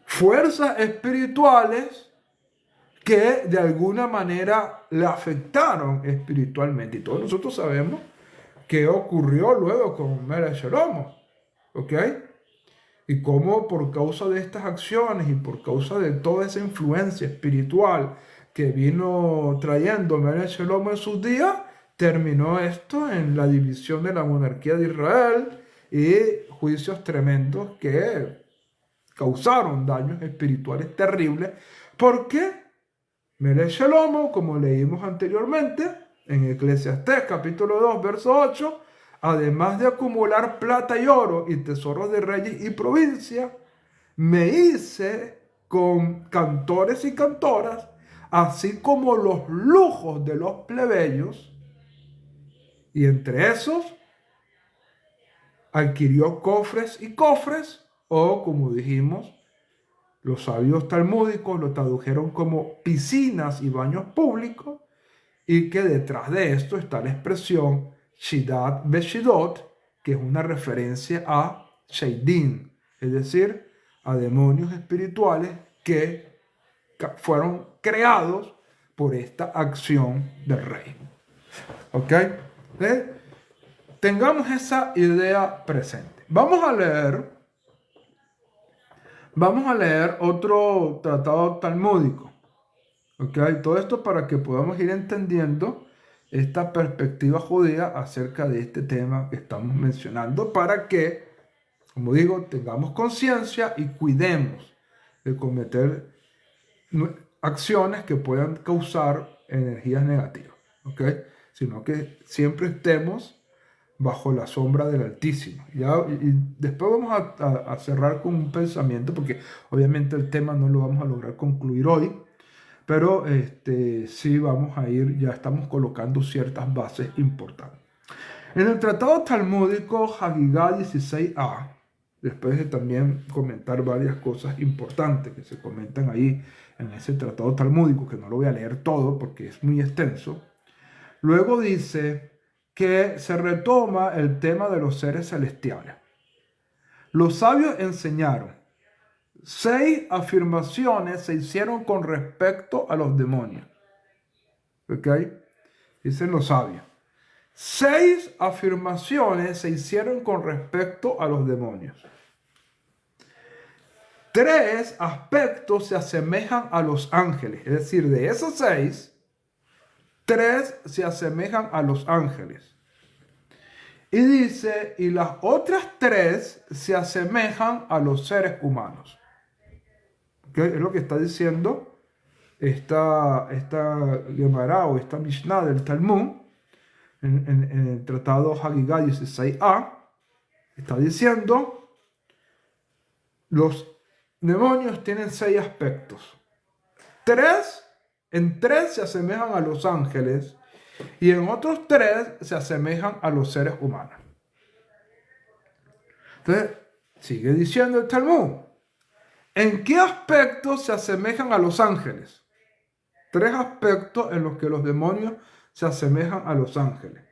fuerzas espirituales que de alguna manera le afectaron espiritualmente. Y todos nosotros sabemos qué ocurrió luego con Melech Shlomo. ¿ok? Y cómo por causa de estas acciones y por causa de toda esa influencia espiritual que vino trayendo Mene Shalom en sus días, terminó esto en la división de la monarquía de Israel y juicios tremendos que causaron daños espirituales terribles. ¿Por qué? Mene Shalom, como leímos anteriormente en Eclesiastés capítulo 2, verso 8, además de acumular plata y oro y tesoros de reyes y provincias, me hice con cantores y cantoras, así como los lujos de los plebeyos, y entre esos adquirió cofres y cofres, o como dijimos, los sabios talmúdicos lo tradujeron como piscinas y baños públicos, y que detrás de esto está la expresión Shidat Beshidot, que es una referencia a Sheidim, es decir, a demonios espirituales que fueron creados por esta acción del rey. ¿Ok? ¿Sí? Tengamos esa idea presente. Vamos a leer otro tratado talmúdico. ¿Ok? Todo esto para que podamos ir entendiendo esta perspectiva judía acerca de este tema que estamos mencionando, para que, como digo, tengamos conciencia y cuidemos de cometer acciones que puedan causar energías negativas, ¿ok? Sino que siempre estemos bajo la sombra del Altísimo. Y después vamos a cerrar con un pensamiento, porque obviamente el tema no lo vamos a lograr concluir hoy, pero sí vamos a ir, ya estamos colocando ciertas bases importantes. En el tratado talmúdico Hagigá 16a, después de también comentar varias cosas importantes que se comentan ahí en ese tratado talmúdico, que no lo voy a leer todo porque es muy extenso, luego dice que se retoma el tema de los seres celestiales. Los sabios enseñaron, 6 afirmaciones se hicieron con respecto a los demonios. ¿Ok? Dicen los sabios. 6 afirmaciones se hicieron con respecto a los demonios. 3 aspectos se asemejan a los ángeles. Es decir, de esos 6, 3 se asemejan a los ángeles. Y dice, y las otras 3 se asemejan a los seres humanos. ¿Okay? Es lo que está diciendo esta Gemara o esta Mishnah del Talmud en el tratado Hagigá 16a. Está diciendo, los demonios tienen 6 aspectos. En 3 se asemejan a los ángeles y en otros 3 se asemejan a los seres humanos. Entonces, sigue diciendo el Talmud. ¿En qué aspectos se asemejan a los ángeles? 3 aspectos en los que los demonios se asemejan a los ángeles.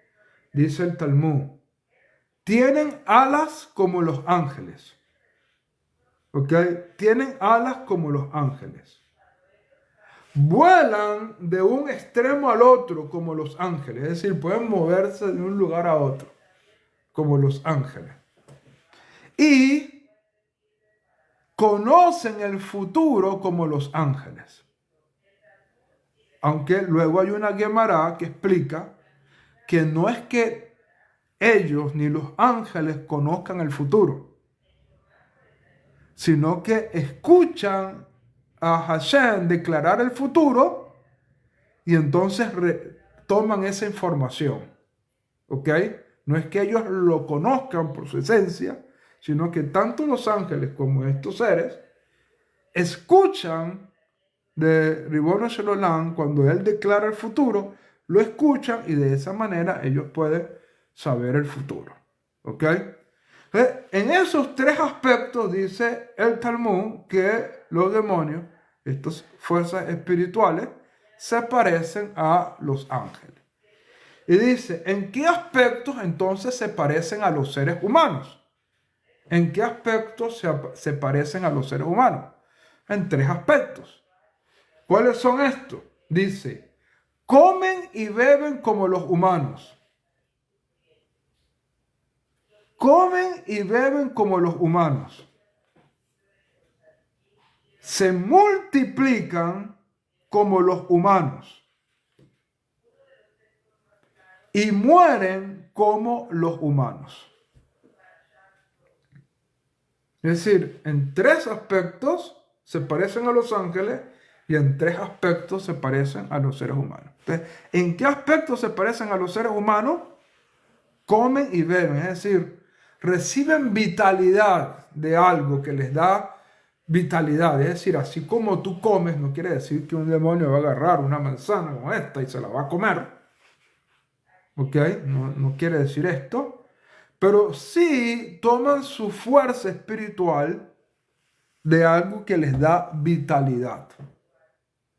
Dice el Talmud. Tienen alas como los ángeles. ¿Ok? Tienen alas como los ángeles. Vuelan de un extremo al otro como los ángeles. Es decir, pueden moverse de un lugar a otro como los ángeles. Y conocen el futuro como los ángeles. Aunque luego hay una Gemara que explica que no es que ellos ni los ángeles conozcan el futuro, sino que escuchan a Hashem declarar el futuro y entonces toman esa información. ¿Ok? No es que ellos lo conozcan por su esencia, sino que tanto los ángeles como estos seres escuchan de Ribono Shel Olam cuando él declara el futuro, lo escuchan y de esa manera ellos pueden saber el futuro. ¿Ok? Entonces, en esos 3 aspectos dice el Talmud que los demonios, estas fuerzas espirituales, se parecen a los ángeles. Y dice, ¿en qué aspectos entonces se parecen a los seres humanos? ¿En qué aspectos se parecen a los seres humanos? En 3 aspectos. ¿Cuáles son estos? Dice, comen y beben como los humanos. comen y beben como los humanos, se multiplican como los humanos y mueren como los humanos. Es decir, en 3 aspectos se parecen a los ángeles y en 3 aspectos se parecen a los seres humanos. Entonces, ¿en qué aspectos se parecen a los seres humanos? Comen y beben, es decir, reciben vitalidad de algo que les da vitalidad. Es decir, así como tú comes, no quiere decir que un demonio va a agarrar una manzana como esta y se la va a comer. ¿Ok? No quiere decir esto. Pero sí toman su fuerza espiritual de algo que les da vitalidad.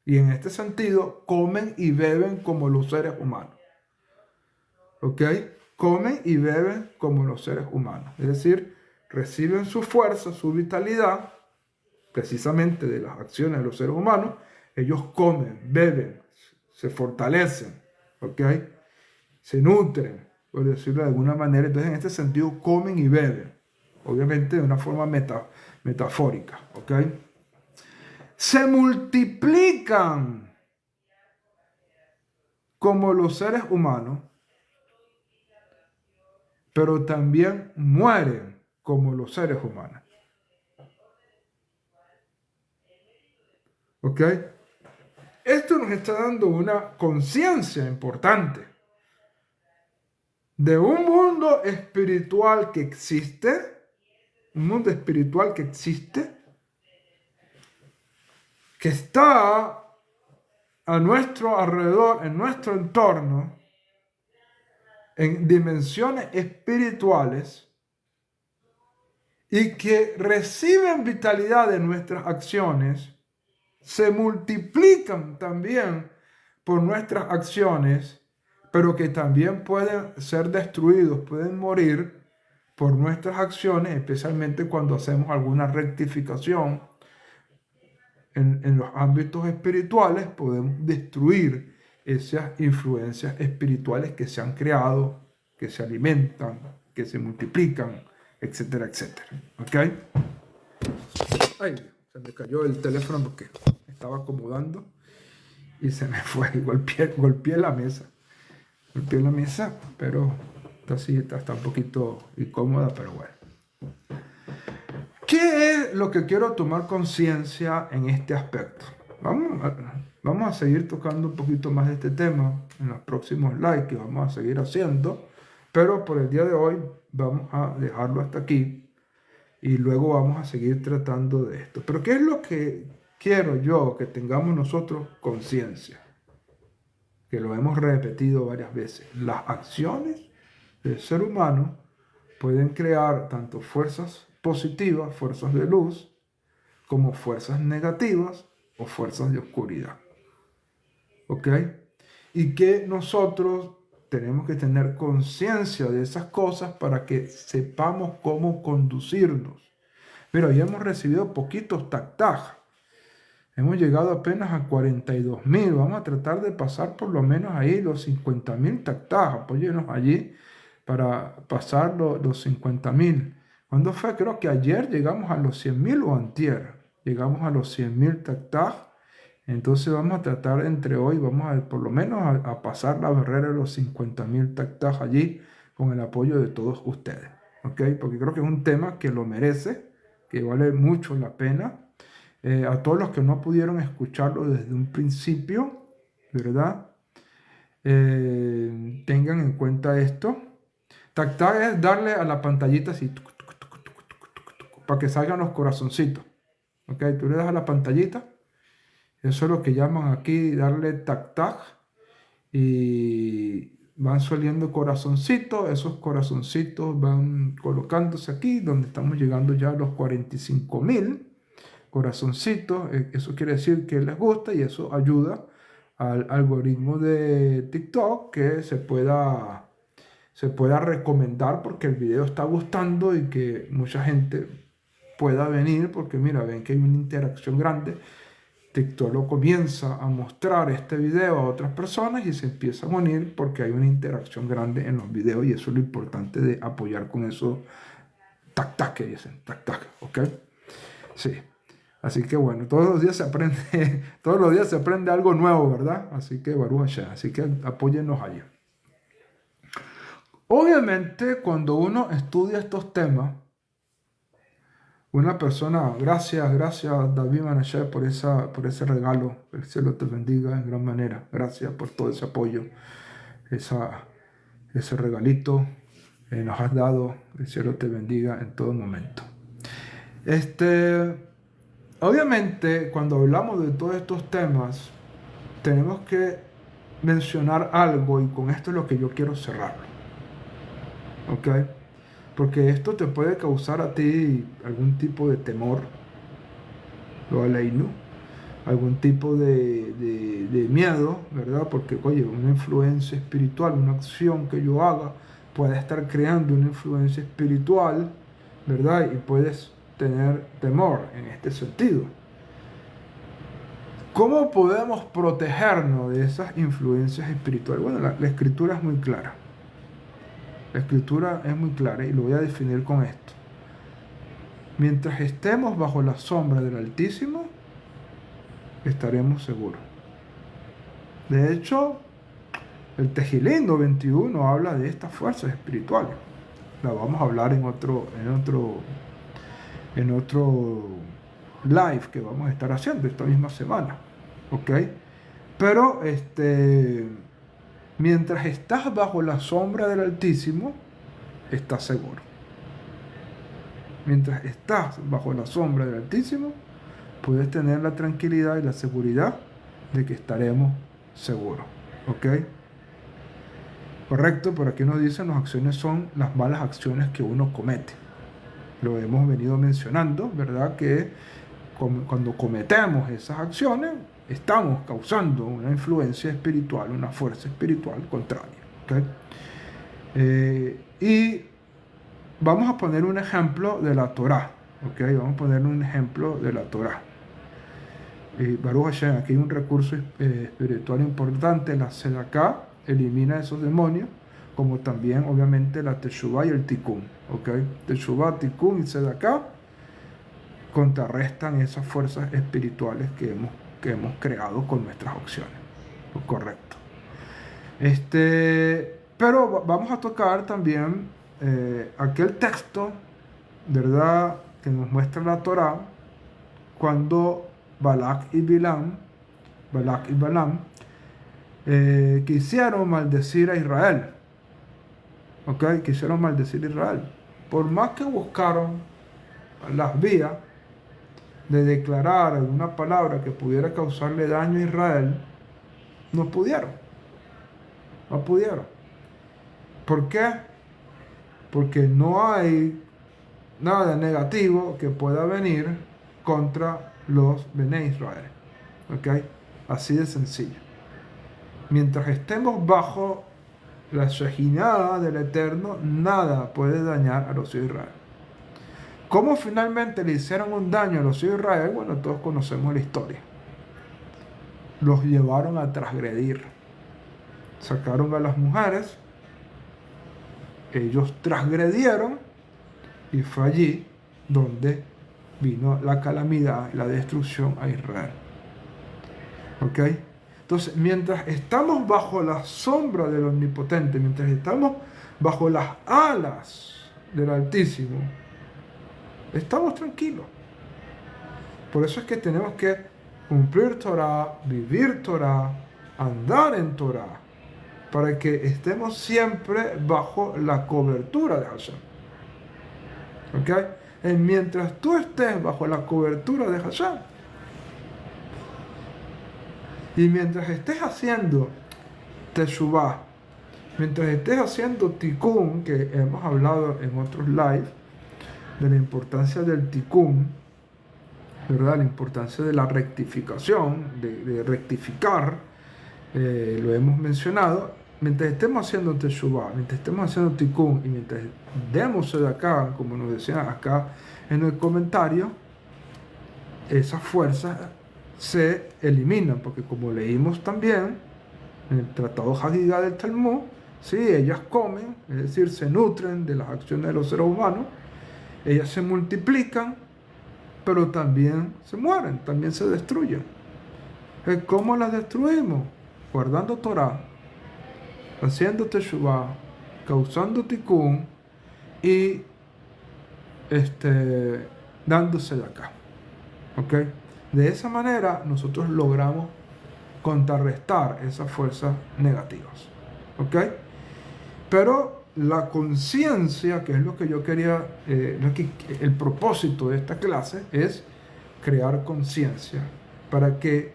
Y en este sentido, comen y beben como los seres humanos. ¿Ok? Comen y beben como los seres humanos. Es decir, reciben su fuerza, su vitalidad, precisamente de las acciones de los seres humanos. Ellos comen, beben, se fortalecen, ¿ok? Se nutren, por decirlo de alguna manera. Entonces, en este sentido, comen y beben. Obviamente de una forma metafórica, ¿ok? Se multiplican como los seres humanos, pero también mueren como los seres humanos. ¿Ok? Esto nos está dando una conciencia importante de un mundo espiritual que existe, un mundo espiritual que existe, que está a nuestro alrededor, en nuestro entorno, en dimensiones espirituales, y que reciben vitalidad de nuestras acciones, se multiplican también por nuestras acciones, pero que también pueden ser destruidos, pueden morir por nuestras acciones, especialmente cuando hacemos alguna rectificación en los ámbitos espirituales. Podemos destruir esas influencias espirituales que se han creado, que se alimentan, que se multiplican, etcétera, etcétera. ¿Ok? Ay, se me cayó el teléfono porque estaba acomodando y se me fue. Golpeé la mesa. Golpeé la mesa, pero esta silla está un poquito incómoda, pero bueno. ¿Qué es lo que quiero tomar conciencia en este aspecto? Vamos a seguir tocando un poquito más de este tema en los próximos lives que vamos a seguir haciendo, pero por el día de hoy vamos a dejarlo hasta aquí y luego vamos a seguir tratando de esto. Pero ¿qué es lo que quiero yo que tengamos nosotros conciencia? Que lo hemos repetido varias veces. Las acciones del ser humano pueden crear tanto fuerzas positivas, fuerzas de luz, como fuerzas negativas o fuerzas de oscuridad. ¿Ok? Y que nosotros tenemos que tener conciencia de esas cosas para que sepamos cómo conducirnos. Pero ya hemos recibido poquitos tactaj. Hemos llegado apenas a 42.000. Vamos a tratar de pasar por lo menos ahí los 50.000 tactaj. Apóyenos allí para pasar los 50.000. ¿Cuándo fue? Creo que ayer llegamos a los 100.000 o antier. Llegamos a los 100.000 tactaj. Entonces vamos a tratar entre hoy, vamos a por lo menos a pasar la barrera de los 50.000 tactaj allí con el apoyo de todos ustedes. ¿Ok? Porque creo que es un tema que lo merece, que vale mucho la pena. A todos los que no pudieron escucharlo desde un principio, ¿verdad? Tengan en cuenta esto. Tactaj es darle a la pantallita así para que salgan los corazoncitos. ¿Ok? Tú le das a la pantallita. Eso es lo que llaman aquí darle tactaj. Y van saliendo corazoncitos. Esos corazoncitos van colocándose aquí, donde estamos llegando ya a los 45.000 corazoncitos. Eso quiere decir que les gusta y eso ayuda al algoritmo de TikTok que se pueda recomendar porque el video está gustando y que mucha gente pueda venir porque mira, ven que hay una interacción grande TikTok lo comienza a mostrar este video a otras personas y se empiezan a unir porque hay una interacción grande en los videos y eso es lo importante de apoyar con eso. Tac, tac, que dicen, tac, tac, ¿ok? Sí. Así que bueno, todos los días se aprende, todos los días se aprende algo nuevo, ¿verdad? Así que Baruch Hashem, así que apóyennos allí. Obviamente, cuando uno estudia estos temas, una persona, gracias David Manashe por ese regalo, el cielo te bendiga en gran manera, gracias por todo ese apoyo, ese regalito nos has dado, el cielo te bendiga en todo momento. Obviamente, cuando hablamos de todos estos temas, tenemos que mencionar algo y con esto es lo que yo quiero cerrarlo. ¿Ok? Porque esto te puede causar a ti algún tipo de temor, lo aleinu, algún tipo de miedo, ¿verdad? Porque, oye, una influencia espiritual, una acción que yo haga, puede estar creando una influencia espiritual, ¿verdad? Y puedes tener temor en este sentido. ¿Cómo podemos protegernos de esas influencias espirituales? Bueno, la escritura es muy clara. La escritura es muy clara y lo voy a definir con esto. Mientras estemos bajo la sombra del Altísimo, estaremos seguros. De hecho, el Tejilindo 21 habla de estas fuerzas espirituales. La vamos a hablar en otro live que vamos a estar haciendo esta misma semana. ¿Ok? Pero mientras estás bajo la sombra del Altísimo, estás seguro. Mientras estás bajo la sombra del Altísimo, puedes tener la tranquilidad y la seguridad de que estaremos seguros. ¿Ok? Correcto, por aquí nos dicen las acciones son las malas acciones que uno comete. Lo hemos venido mencionando, ¿verdad? Que cuando cometemos esas acciones, estamos causando una influencia espiritual, una fuerza espiritual contraria. ¿Okay? Y vamos a poner un ejemplo de la Torá. ¿Okay? Vamos a poner un ejemplo de la Torá. Baruch Hashem, aquí hay un recurso espiritual importante, la Sedaká elimina esos demonios, como también obviamente la Teshuvá y el Tikkun. ¿Okay? Teshuvá, Tikkun y Sedaká contrarrestan esas fuerzas espirituales que hemos creado con nuestras acciones. Correcto. Pero vamos a tocar también aquel texto, ¿verdad?, que nos muestra la Torá, cuando Balak y Balaam quisieron maldecir a Israel. ¿Ok? Quisieron maldecir a Israel. Por más que buscaron las vías de declarar alguna palabra que pudiera causarle daño a Israel, no pudieron. No pudieron. ¿Por qué? Porque no hay nada negativo que pueda venir contra los Bene Israel. ¿Ok? Así de sencillo. Mientras estemos bajo la Shejinah del Eterno, nada puede dañar a los hijos de Israel. ¿Cómo finalmente le hicieron un daño a los hijos de Israel? Bueno, todos conocemos la historia. Los llevaron a transgredir. Sacaron a las mujeres, ellos transgredieron y fue allí donde vino la calamidad y la destrucción a Israel. ¿Ok? Entonces, mientras estamos bajo la sombra del Omnipotente, mientras estamos bajo las alas del Altísimo, estamos tranquilos. Por eso es que tenemos que cumplir Torah, vivir Torah, andar en Torah, para que estemos siempre bajo la cobertura de Hashem. ¿Ok? Y mientras tú estés bajo la cobertura de Hashem, y mientras estés haciendo Teshuvah, mientras estés haciendo Tikkun, que hemos hablado en otros live, de la importancia del Tikkun, ¿verdad? La importancia de la rectificación, de rectificar, lo hemos mencionado. Mientras estemos haciendo Teshuvah, mientras estemos haciendo Tikkun, y mientras demos de acá, como nos decía acá en el comentario, esas fuerzas se eliminan, porque como leímos también en el Tratado Hagigá del Talmud, sí, ellas comen, es decir, se nutren de las acciones de los seres humanos, ellas se multiplican, pero también se mueren, también se destruyen. ¿Cómo las destruimos? Guardando Torah, haciendo Teshuvah, causando Tikkun y dándose de acá. ¿Ok? De esa manera nosotros logramos contrarrestar esas fuerzas negativas. ¿Ok? Pero la conciencia, que es lo que yo quería, el propósito de esta clase es crear conciencia para que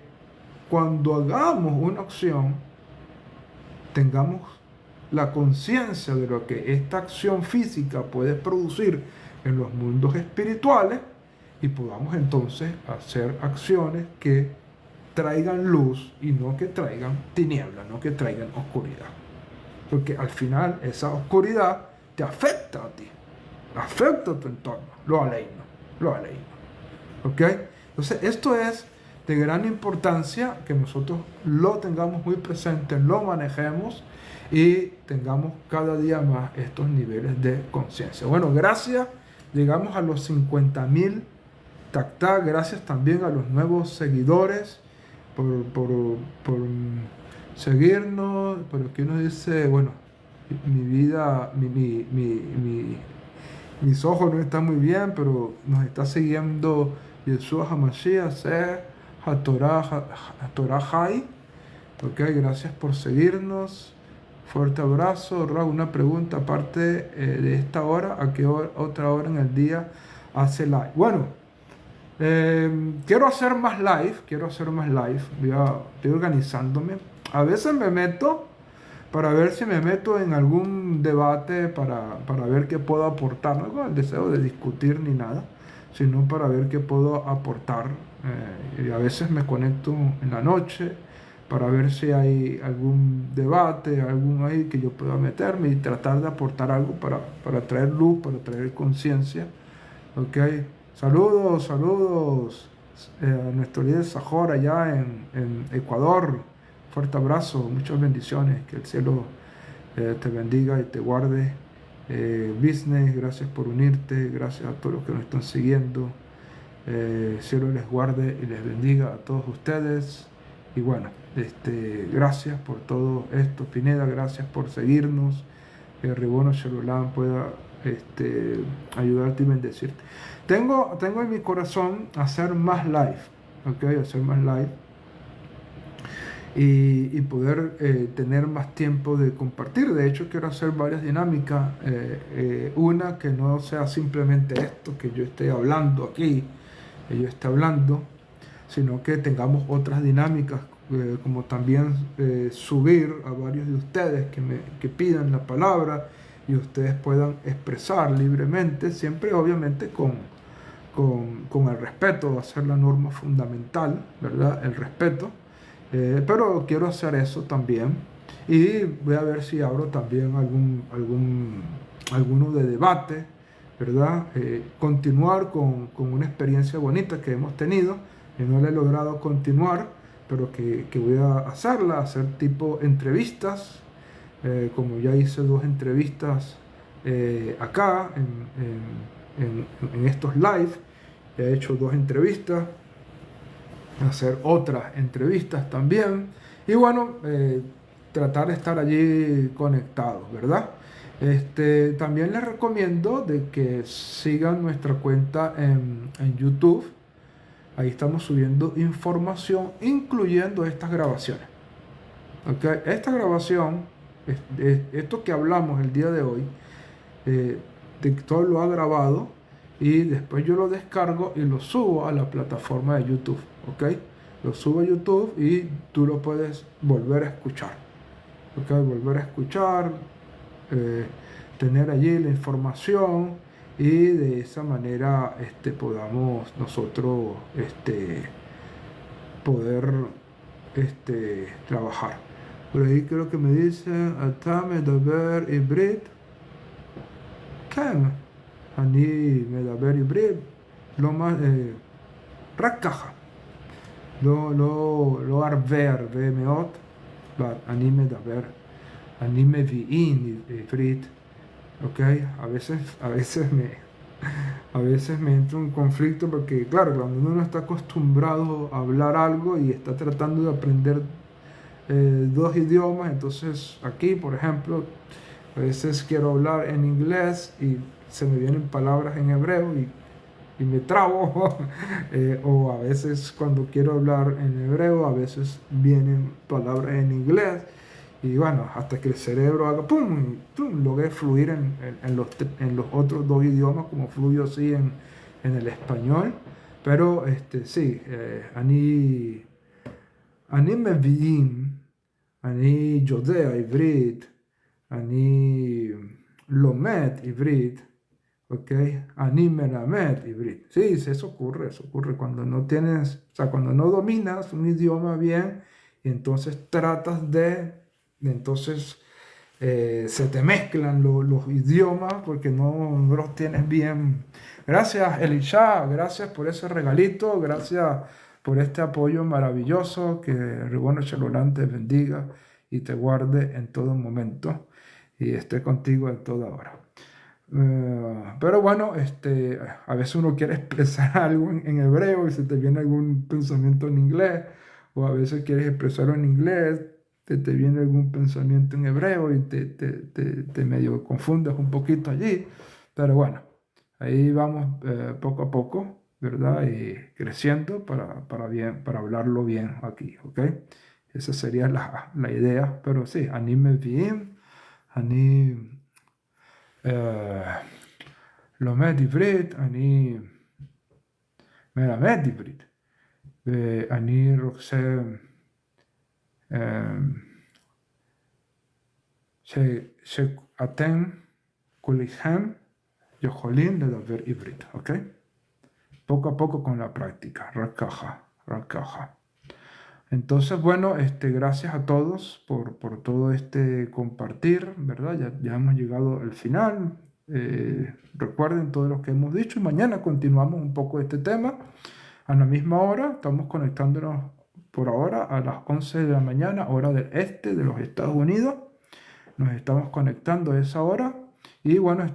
cuando hagamos una acción tengamos la conciencia de lo que esta acción física puede producir en los mundos espirituales y podamos entonces hacer acciones que traigan luz y no que traigan tiniebla, no que traigan oscuridad. Porque al final esa oscuridad te afecta a ti, afecta a tu entorno, lo aleino. ¿Ok? Entonces esto es de gran importancia que nosotros lo tengamos muy presente, lo manejemos y tengamos cada día más estos niveles de conciencia. Bueno, gracias. Llegamos a los 50,000 tactá. Gracias también a los nuevos seguidores por seguirnos. Pero aquí nos dice, bueno, mi vida, mis ojos no están muy bien, pero nos está siguiendo Yeshua HaMashiach, Torah High. Ok, gracias por seguirnos. Fuerte abrazo. Raúl, una pregunta aparte de esta hora, ¿a qué otra hora en el día hace live? Bueno, quiero hacer más live. Estoy organizándome. A veces me meto para ver si me meto en algún debate para ver qué puedo aportar, no con el deseo de discutir ni nada, sino para ver qué puedo aportar. Y a veces me conecto en la noche para ver si hay algún debate, algún ahí que yo pueda meterme y tratar de aportar algo para traer luz, para traer conciencia. ¿Ok? Saludos a nuestro líder Sajor allá en Ecuador. Fuerte abrazo, muchas bendiciones, que el cielo te bendiga y te guarde. Business, gracias por unirte, gracias a todos los que nos están siguiendo. El cielo les guarde y les bendiga a todos ustedes. Y bueno, gracias por todo esto, Pineda, gracias por seguirnos. Que Ribono Shalom pueda ayudarte y bendecirte. Tengo en mi corazón hacer más live, ¿ok? Hacer más live y poder tener más tiempo de compartir. De hecho, quiero hacer varias dinámicas. Una que no sea simplemente esto que yo esté hablando aquí, sino que tengamos otras dinámicas, como también subir a varios de ustedes que pidan la palabra y ustedes puedan expresar libremente, siempre obviamente con el respeto, va a ser la norma fundamental, ¿verdad? El respeto. Pero quiero hacer eso también y voy a ver si abro también alguno de debate, ¿verdad? Continuar con una experiencia bonita que hemos tenido y no la he logrado continuar, pero que voy a hacer tipo entrevistas, como ya hice 2 entrevistas acá en estos live. He hecho 2 entrevistas, hacer otras entrevistas también y bueno, tratar de estar allí conectados, ¿verdad? También les recomiendo de que sigan nuestra cuenta en YouTube. Ahí estamos subiendo información, incluyendo estas grabaciones. ¿Okay? Esta grabación, esto que hablamos el día de hoy, Víctor lo ha grabado y después yo lo descargo y lo subo a la plataforma de YouTube. ¿Ok? Lo subo a YouTube y tú lo puedes volver a escuchar. ¿Ok? Volver a escuchar, tener allí la información y de esa manera podamos nosotros poder trabajar. Por ahí creo que me dicen אתה מדבר עברית? כן, אני מדבר עברית, לא רק ככה. לא הרבה מאוד, אני מדבר, אני מבין עברית, ¿ok? A veces me entra un conflicto porque, claro, cuando uno no está acostumbrado a hablar algo y está tratando de aprender dos idiomas, entonces aquí, por ejemplo, a veces quiero hablar en inglés y se me vienen palabras en hebreo y me trabo. O a veces cuando quiero hablar en hebreo, a veces vienen palabras en inglés. Y bueno, hasta que el cerebro haga pum, pum, logre fluir en los otros dos idiomas como fluyo así en el español. Pero sí, אני מבין, אני יודע עברית, אני לומד עברית, ¿ok? אני מלמד עברית. Sí, sí, eso ocurre cuando no tienes, o sea, cuando no dominas un idioma bien y entonces tratas entonces se te mezclan los idiomas porque no los tienes bien. Gracias, Elisha, gracias por ese regalito, gracias por este apoyo maravilloso, que Ribono Chalolán te bendiga y te guarde en todo momento y esté contigo en toda hora. Pero bueno, a veces uno quiere expresar algo en hebreo y se te viene algún pensamiento en inglés, o a veces quieres expresarlo en inglés, te viene algún pensamiento en hebreo y te medio confundes un poquito allí. Pero bueno, ahí vamos poco a poco, ¿verdad? Y creciendo para hablarlo bien aquí, ¿ok? Esa sería la idea. Pero sí, anime bien, anime. לומד עברית, אני מלמד עברית, ואני רוצה שאתם כולכם יכולים לדבר עברית, אוקיי? Poco a poco con la práctica, רק ככה. Entonces, bueno, gracias a todos por todo este compartir, ¿verdad? Ya hemos llegado al final. Recuerden todo lo que hemos dicho y mañana continuamos un poco este tema a la misma hora. Estamos conectándonos por ahora a las 11 de la mañana, hora del este de los Estados Unidos. Nos estamos conectando a esa hora y bueno,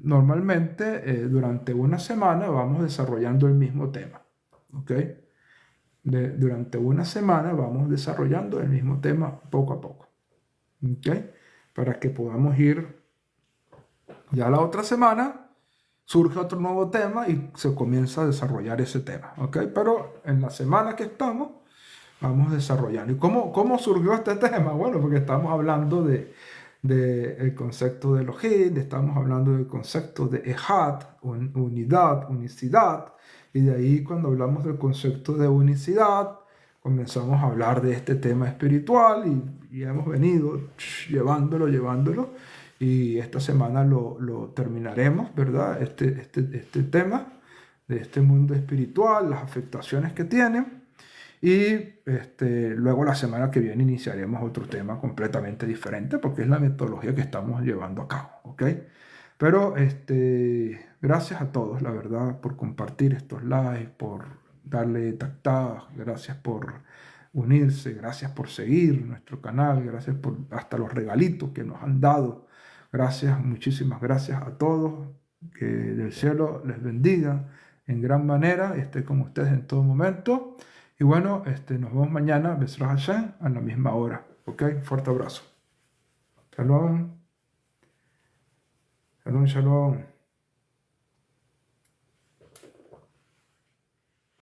normalmente durante una semana vamos desarrollando el mismo tema, ¿ok? Durante una semana vamos desarrollando el mismo tema poco a poco, ¿ok? Para que podamos ir, ya la otra semana surge otro nuevo tema y se comienza a desarrollar ese tema, ¿ok? Pero en la semana que estamos vamos desarrollando. ¿Y cómo surgió este tema? Bueno, porque estamos hablando el concepto de Elohim, estamos hablando del concepto de Ejad, unidad, unicidad. Y de ahí, cuando hablamos del concepto de unicidad, comenzamos a hablar de este tema espiritual y hemos venido llevándolo. Y esta semana lo terminaremos, ¿verdad? Este tema de este mundo espiritual, las afectaciones que tiene. Y luego la semana que viene iniciaremos otro tema completamente diferente porque es la metodología que estamos llevando a cabo, ¿ok? Pero gracias a todos, la verdad, por compartir estos lives, por darle tactadas, gracias por unirse, gracias por seguir nuestro canal, gracias por hasta los regalitos que nos han dado. Gracias, muchísimas gracias a todos, que del cielo les bendiga en gran manera, esté con ustedes en todo momento. Y bueno, nos vemos mañana, Besra Hashem, a la misma hora, ¿ok? Fuerte abrazo. Shalom. Shalom, shalom.